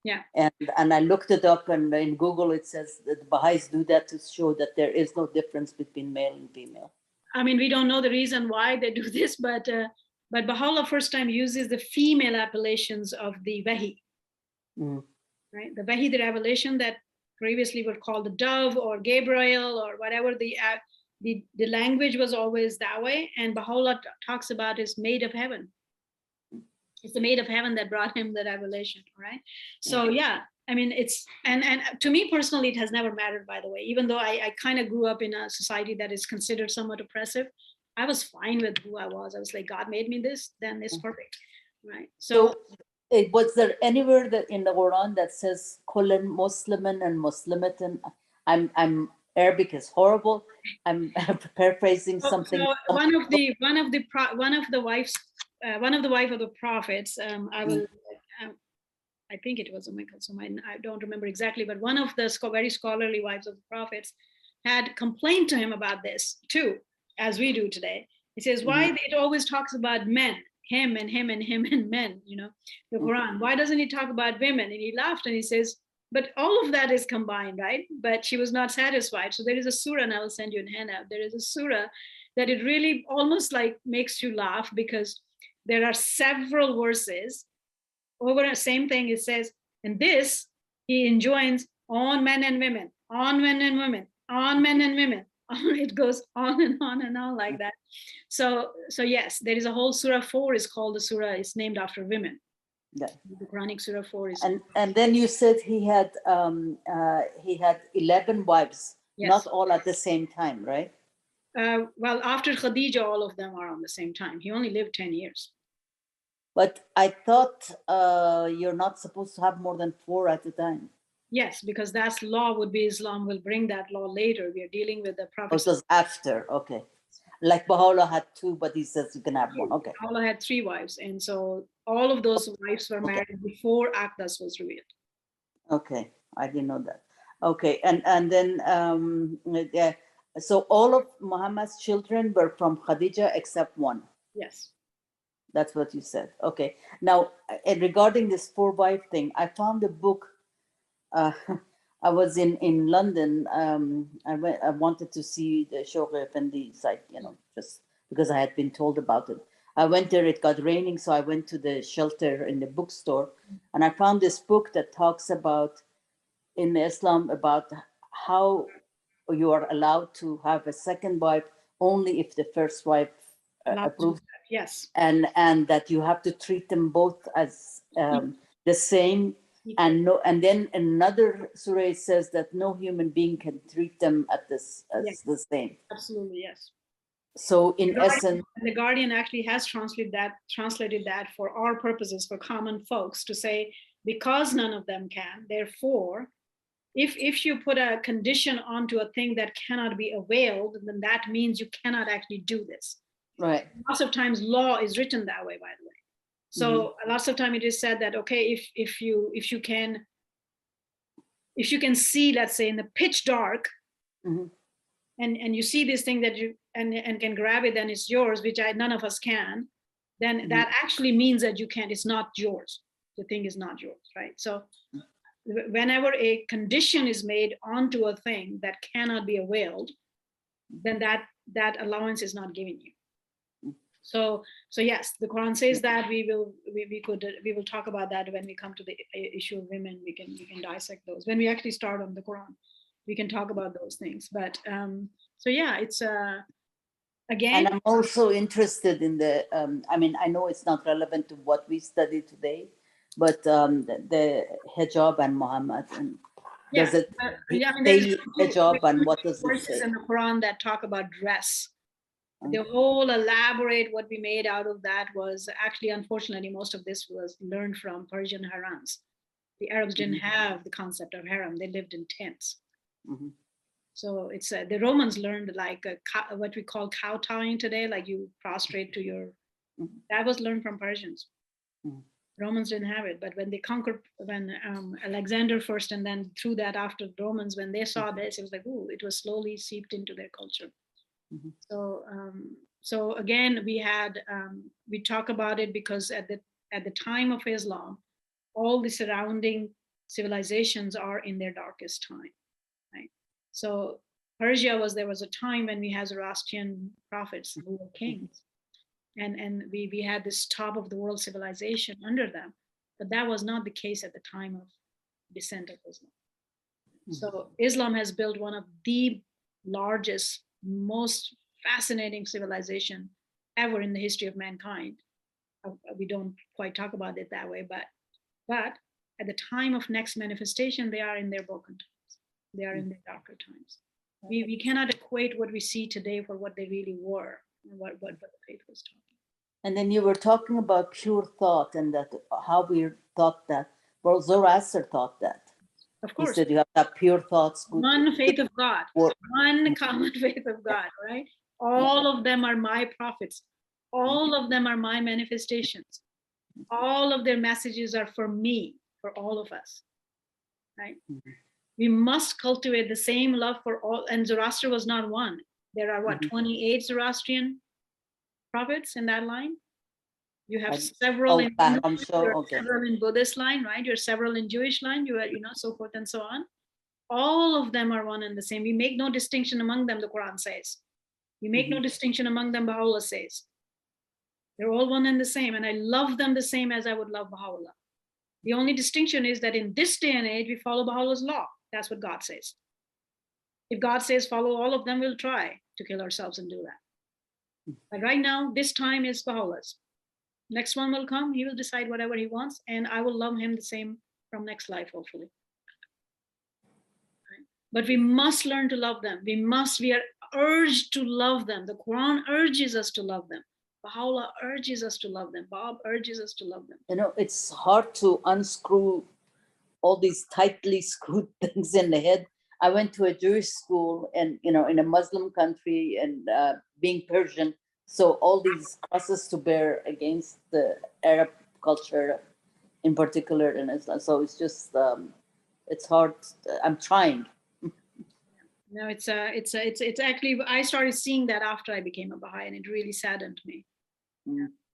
Yeah. And I looked it up, and in Google it says that the Baha'is do that to show that there is no difference between male and female. I mean, we don't know the reason why they do this, but Baha'u'llah first time uses the female appellations of the Wahi. Mm. Right? The Wahi, the revelation that previously were called the dove or Gabriel or whatever, the language was always that way. And Baha'u'llah talks about is made of heaven. It's the maid of heaven that brought him the revelation, right? So yeah, I mean, it's, and to me personally, it has never mattered, by the way, even though I kind of grew up in a society that is considered somewhat oppressive. I was fine with who I was. I was like, God made me this, then it's perfect, right? So was there anywhere that in the Quran that says Kullan Musliman and Muslimatin? I'm Arabic is horrible. I'm paraphrasing something. So one of the wives of the prophets, I think it was I don't remember exactly, but one of the very scholarly wives of the prophets had complained to him about this too, as we do today. He says, why it always talks about men, him and him and him and men, you know, the Quran. Why doesn't he talk about women? And he laughed and he says, but all of that is combined, right? But she was not satisfied. So there is a surah, and I will send you in handout. There is a surah that it really almost like makes you laugh, because there are several verses over the same thing. It says, and this he enjoins on men and women, on men and women, on men and women. It goes on and on like that. So yes, there is a whole surah 4 is called the surah. It's named after women. Yeah. The Quranic surah 4 is. And then you said he had 11 wives, yes. Not all at the same time, right? Well, after Khadija, all of them are on the same time. He only lived 10 years. But I thought you're not supposed to have more than 4 at a time. Yes, because that's law would be Islam will bring that law later. We are dealing with the Prophet. Oh, it was after, okay. Like Baha'u'llah had 2, but he says you can have 1, okay. Baha'u'llah had 3 wives, and so all of those wives were married before Aqdas was revealed. Okay, I didn't know that. Okay, and then, so all of Muhammad's children were from Khadija except 1. Yes. That's what you said. Okay. Now, regarding this 4-wife thing, I found a book. I was in London. I wanted to see the Shoghi Effendi site, you know, just because I had been told about it. I went there, it got raining, so I went to the shelter in the bookstore, and I found this book that talks about, in Islam, about how you are allowed to have a second wife only if the first wife Allowed to do approves, that, yes. and that you have to treat them both as the same. And then another surah says that no human being can treat them at this as Yes. the same. Absolutely, yes. So in essence, The Guardian actually has translated that for our purposes, for common folks, to say, because none of them can, therefore, if you put a condition onto a thing that cannot be availed, then that means you cannot actually do this. right. Lots of times law is written that way, by the way. So lots of time it is said that, okay, if you can see, let's say in the pitch dark, and you see this thing that you and can grab it, then it's yours, which none of us can, then that actually means that you can't, it's not yours. The thing is not yours, right? So whenever a condition is made onto a thing that cannot be availed, then that allowance is not given you. So yes, the Quran says that. We will talk about that when we come to the issue of women. We can dissect those when we actually start on the Quran. We can talk about those things. But so yeah, it's again. And I'm also interested in the. I mean, I know it's not relevant to what we study today, but the hijab and Muhammad, and does it say hijab, and what does it verses say? in the Quran that talk about dress. The whole elaborate what we made out of that was actually, unfortunately, most of this was learned from Persian harems. The Arabs didn't have the concept of harem; they lived in tents. So it's the Romans learned like what we call kowtowing today, like you prostrate to your. That was learned from Persians. Romans didn't have it, but when they conquered, when Alexander first, and then through that after the Romans, when they saw this, it was like, ooh, it was slowly seeped into their culture. So again, we talk about it because at the time of Islam, all the surrounding civilizations are in their darkest time, right? So Persia there was a time when we had Zoroastrian prophets who were kings, and we had this top of the world civilization under them, but that was not the case at the time of descent of Islam. So Islam has built one of the largest, most fascinating civilization ever in the history of mankind. We don't quite talk about it that way, but at the time of next manifestation, they are in their broken times. They are in their darker times. We cannot equate what we see today for what they really were, and what the faith was talking. And then you were talking about pure thought, and that how we thought that. Well, Zoroaster thought that. Of course. He said you have that pure thoughts. One faith of God, one common faith of God, right? All of them are my prophets. All of them are my manifestations. All of their messages are for me, for all of us, right? We must cultivate the same love for all. And Zoroaster was not one. There are 28 Zoroastrian prophets in that line. You have several in several in Buddhist line, right? You're several in Jewish line. You are, so forth and so on. All of them are one and the same. We make no distinction among them, the Quran says. We make no distinction among them, Baha'u'llah says. They're all one and the same, and I love them the same as I would love Baha'u'llah. The only distinction is that in this day and age, we follow Baha'u'llah's law. That's what God says. If God says follow all of them, we'll try to kill ourselves and do that. But right now, this time is Baha'u'llah's. Next one will come, he will decide whatever he wants, and I will love him the same from next life, hopefully. Right? But we must learn to love them. We are urged to love them. The Quran urges us to love them. Baha'u'llah urges us to love them. Bob urges us to love them. It's hard to unscrew all these tightly screwed things in the head. I went to a Jewish school and, in a Muslim country, and being Persian, so all these crosses to bear against the Arab culture in particular in Islam. So it's just, it's hard. I'm trying. No, it's actually, I started seeing that after I became a Baha'i, and it really saddened me.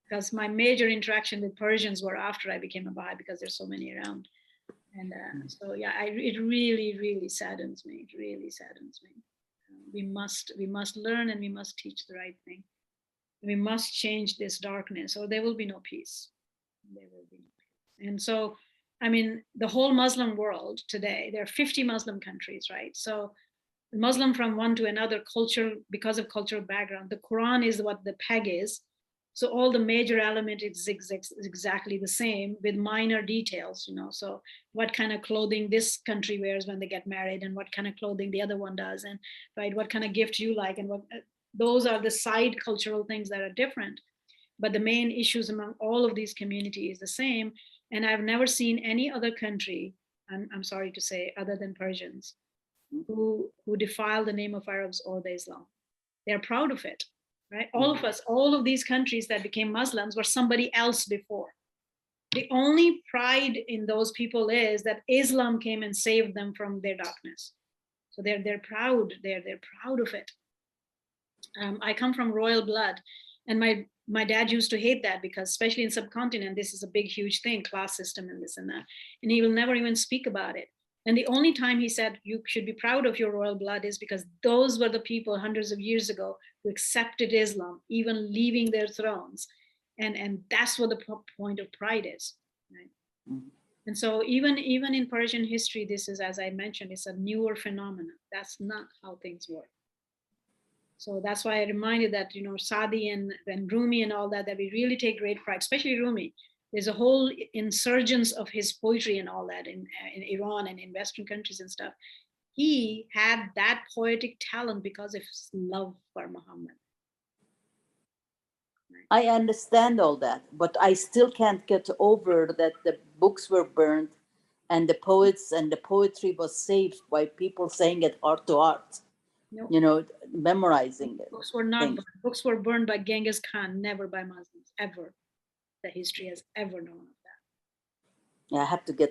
Because my major interaction with Persians were after I became a Baha'i, because there's so many around. And so, yeah, it really, really saddens me. It really saddens me. We must learn, and we must teach the right thing. We must change this darkness, or there will be no peace. There will be no peace. And so, I mean, the whole Muslim world today, there are 50 Muslim countries, right? So Muslim from one to another culture because of cultural background. The Quran is what the peg is. So all the major element is exactly the same with minor details, so what kind of clothing this country wears when they get married, and what kind of clothing the other one does, and right, what kind of gift you like, and what those are the side cultural things that are different. But the main issues among all of these communities is the same. And I've never seen any other country, I'm sorry to say, other than Persians, who defile the name of Arabs or the Islam. They're proud of it. Right? All of us, all of these countries that became Muslims were somebody else before. The only pride in those people is that Islam came and saved them from their darkness. So they're proud. They're proud of it. I come from royal blood, and my dad used to hate that because, especially in subcontinent, this is a big, huge thing, class system and this and that, and he will never even speak about it. And the only time he said you should be proud of your royal blood is because those were the people hundreds of years ago who accepted Islam, even leaving their thrones. And that's what the point of pride is. Right? Mm-hmm. And so even in Persian history, this is, as I mentioned, it's a newer phenomenon. That's not how things work. So that's why I reminded that, Sadi and Rumi and all that we really take great pride, especially Rumi. There's a whole insurgence of his poetry and all that in Iran and in Western countries and stuff. He had that poetic talent because of his love for Muhammad. I understand all that, but I still can't get over that the books were burned and the poets and the poetry was saved by people saying it heart to heart, no. Memorizing it. Books were not burned. Books were burned by Genghis Khan, never by Muslims, ever. The history has ever known of that. Yeah, I have to do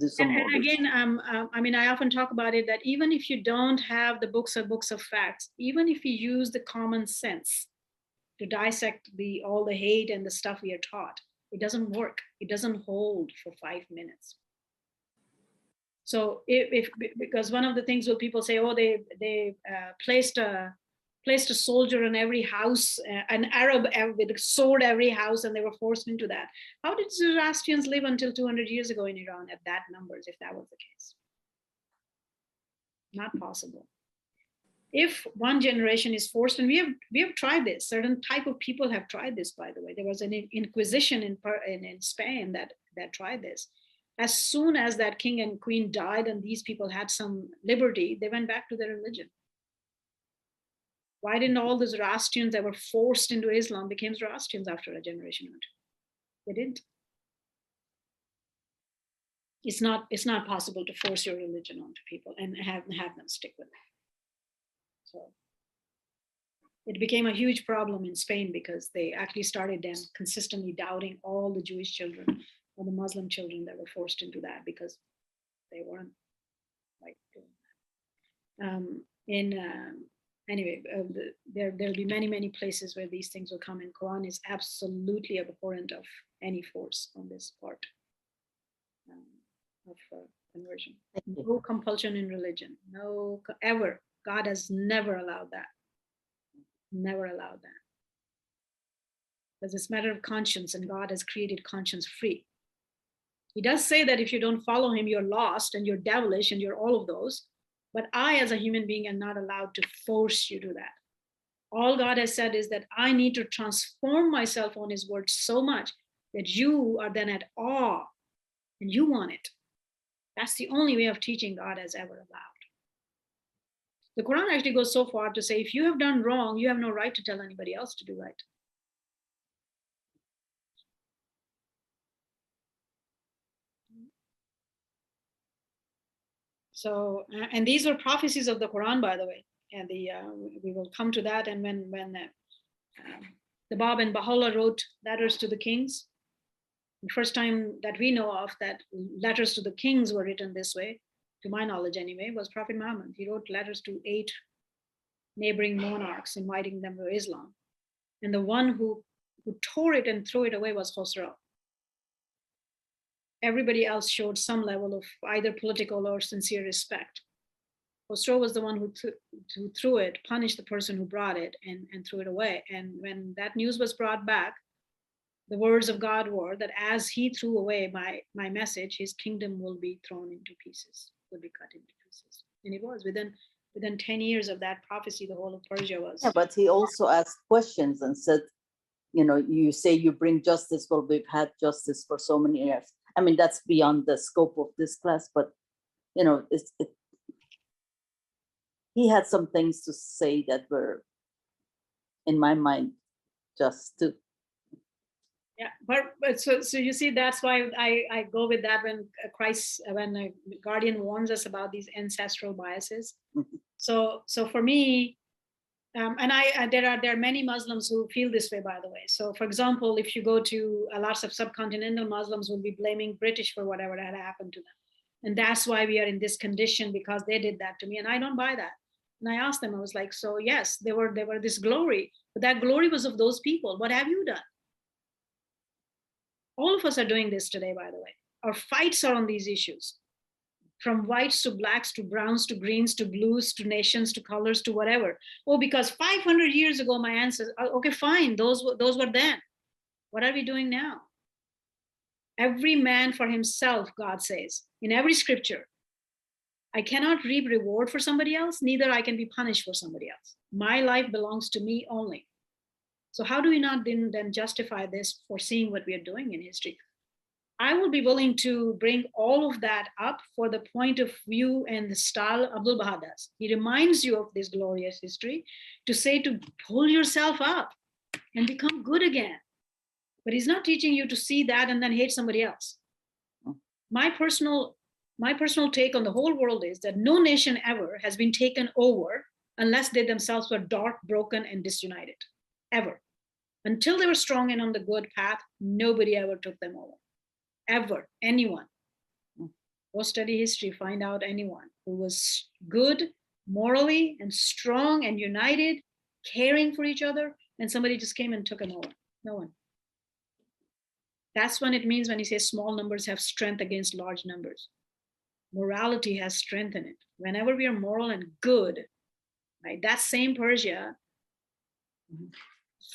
some more. And again, I often talk about it that even if you don't have the books of facts, even if you use the common sense to dissect all the hate and the stuff we are taught, it doesn't work. It doesn't hold for 5 minutes. So because one of the things will people say, oh, they placed a soldier in every house, an Arab with a sword every house, and they were forced into that. How did Zoroastrians live until 200 years ago in Iran at that numbers, if that was the case? Not possible. If one generation is forced, and we have tried this, certain type of people have tried this, by the way. There was an inquisition in Spain that tried this. As soon as that king and queen died and these people had some liberty, they went back to their religion. Why didn't all the Zoroastrians that were forced into Islam become Zoroastrians after a generation or two? They didn't. It's not possible to force your religion onto people and have them stick with it. So it became a huge problem in Spain because they actually started then consistently doubting all the Jewish children or the Muslim children that were forced into that because they weren't like doing that. Anyway, there'll be many places where these things will come in. Quran is absolutely abhorrent of any force on this part of conversion. No compulsion in religion, no ever. God has never allowed that. Never allowed that. Because it's a matter of conscience, and God has created conscience free. He does say that if you don't follow him, you're lost and you're devilish and you're all of those. But I, as a human being, am not allowed to force you to that. All God has said is that I need to transform myself on his word so much that you are then at awe and you want it. That's the only way of teaching God has ever allowed. The Quran actually goes so far to say, if you have done wrong, you have no right to tell anybody else to do right. So, and these are prophecies of the Quran, by the way, and we will come to that. And when the Bab and Baha'u'llah wrote letters to the kings, the first time that we know of that letters to the kings were written this way, to my knowledge anyway, was Prophet Muhammad. He wrote letters to 8 neighboring monarchs, inviting them to Islam. And the one who tore it and threw it away was Khosrow. Everybody else showed some level of either political or sincere respect. Khosrow was the one who threw it, punished the person who brought it, and threw it away. And when that news was brought back, the words of God were that as he threw away my message, his kingdom will be thrown into pieces, will be cut into pieces. And it was within 10 years of that prophecy, the whole of Persia was. Yeah, but he also asked questions and said, you know, you say you bring justice, well, we've had justice for so many years. I mean, that's beyond the scope of this class, but, you know, he had some things to say that were, in my mind, just to. Yeah, but so you see, that's why I go with that when a guardian warns us about these ancestral biases. Mhm. So for me, and there are many Muslims who feel this way, by the way. So for example, if you go to lots of subcontinental Muslims will be blaming British for whatever had happened to them. And that's why we are in this condition, because they did that to me. And I don't buy that. And I asked them, I was like, so yes, they were this glory, but that glory was of those people. What have you done? All of us are doing this today, by the way. Our fights are on these issues, from whites to blacks to browns to greens to blues to nations to colors to whatever. Oh, because 500 years ago, my ancestors, okay, fine, those were then. What are we doing now? Every man for himself, God says, in every scripture. I cannot reap reward for somebody else, neither I can be punished for somebody else. My life belongs to me only. So how do we not then justify this for seeing what we are doing in history? I will be willing to bring all of that up for the point of view and the style Abdul Baha does. He reminds you of this glorious history to say to pull yourself up and become good again. But he's not teaching you to see that and then hate somebody else. My personal take on the whole world is that no nation ever has been taken over unless they themselves were dark, broken, and disunited, ever. Until they were strong and on the good path, nobody ever took them over, ever, anyone. Go study history, find out anyone who was good, morally, and strong and united, caring for each other, and somebody just came and took them over. No one. That's what it means when he says small numbers have strength against large numbers. Morality has strength in it. Whenever we are moral and good, right, that same Persia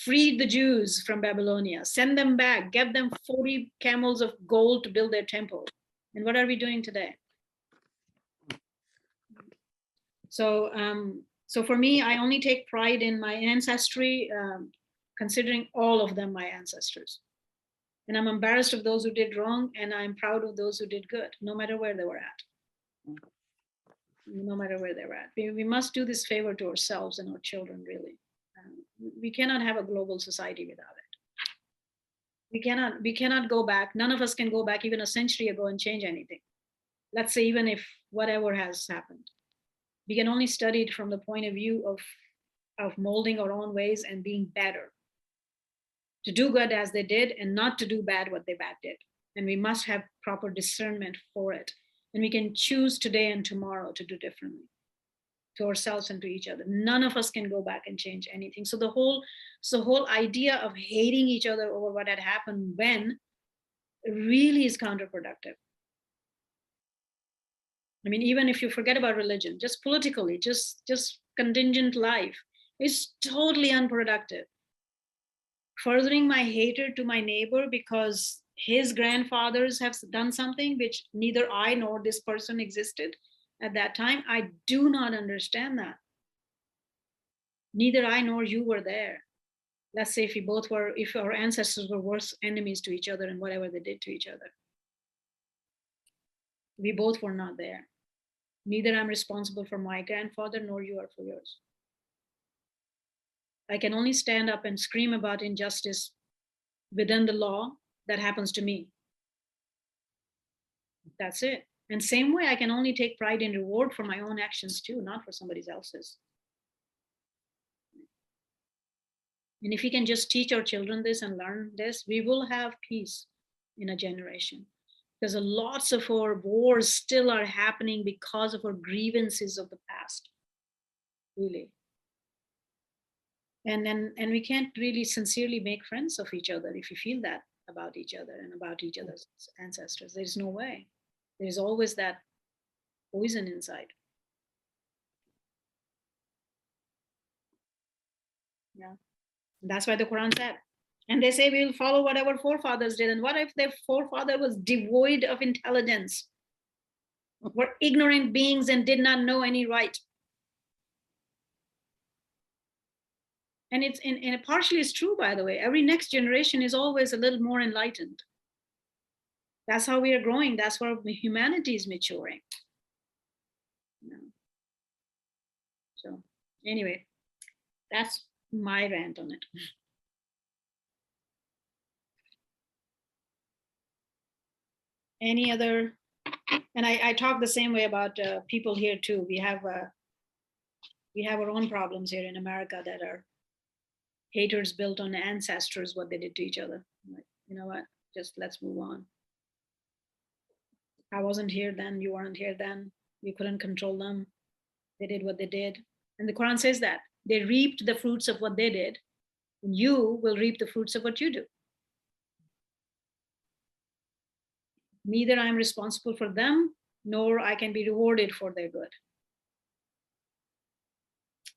freed the Jews from Babylonia, send them back, get them 40 camels of gold to build their temple. And what are we doing today? So for me, I only take pride in my ancestry, considering all of them my ancestors. And I'm embarrassed of those who did wrong, and I'm proud of those who did good, no matter where they were at. No matter where they were at. We must do this favor to ourselves and our children, really. We cannot have a global society without it. We cannot go back. None of us can go back even a century ago and change anything. Let's say even if whatever has happened. We can only study it from the point of view of molding our own ways and being better. To do good as they did and not to do bad what they bad did. And we must have proper discernment for it. And we can choose today and tomorrow to do differently to ourselves and to each other. None of us can go back and change anything. So the whole idea of hating each other over what had happened when really is counterproductive. I mean, even if you forget about religion, just politically, just contingent life is totally unproductive. Furthering my hatred to my neighbor because his grandfathers have done something which neither I nor this person existed at that time. I do not understand that. Neither I nor you were there. Let's say if our ancestors were worse enemies to each other and whatever they did to each other. We both were not there. Neither I'm responsible for my grandfather nor you are for yours. I can only stand up and scream about injustice within the law that happens to me. That's it. And same way, I can only take pride in reward for my own actions too, not for somebody else's. And if we can just teach our children this and learn this, we will have peace in a generation. Because lots of our wars still are happening because of our grievances of the past, really. And we can't really sincerely make friends of each other if we feel that about each other and about each other's ancestors. There's no way. There's always that poison inside. Yeah. That's why the Quran said. And they say we'll follow whatever forefathers did. And what if their forefather was devoid of intelligence? were ignorant beings and did not know any right. And and partially it's true, by the way. Every next generation is always a little more enlightened. That's how we are growing. That's where humanity is maturing. So anyway, that's my rant on it. Any other? And I talk the same way about people here too. We have our own problems here in America that are haters built on ancestors, what they did to each other. Like, you know what? Just let's move on. I wasn't here then. You weren't here then. You couldn't control them. They did what they did. And the Quran says that they reaped the fruits of what they did. And you will reap the fruits of what you do. Neither I'm responsible for them, nor I can be rewarded for their good.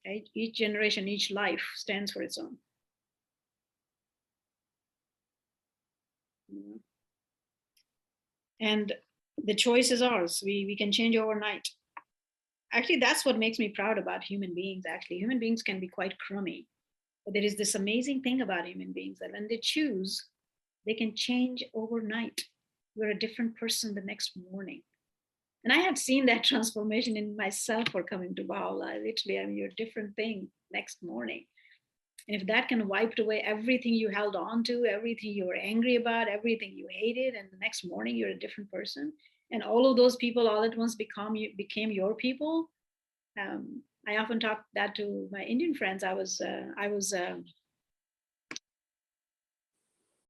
Okay? Each generation, each life stands for its own. And the choice is ours. We can change overnight. Actually, that's what makes me proud about human beings. Actually, human beings can be quite crummy. But there is this amazing thing about human beings that when they choose, they can change overnight. You're a different person the next morning. And I had seen that transformation in myself for coming to Baha'u'llah. Literally, I mean, you're a different thing next morning. And if that can wipe away everything you held on to, everything you were angry about, everything you hated, and the next morning you're a different person, and all of those people all at once became your people. I often talk that to my Indian friends. I was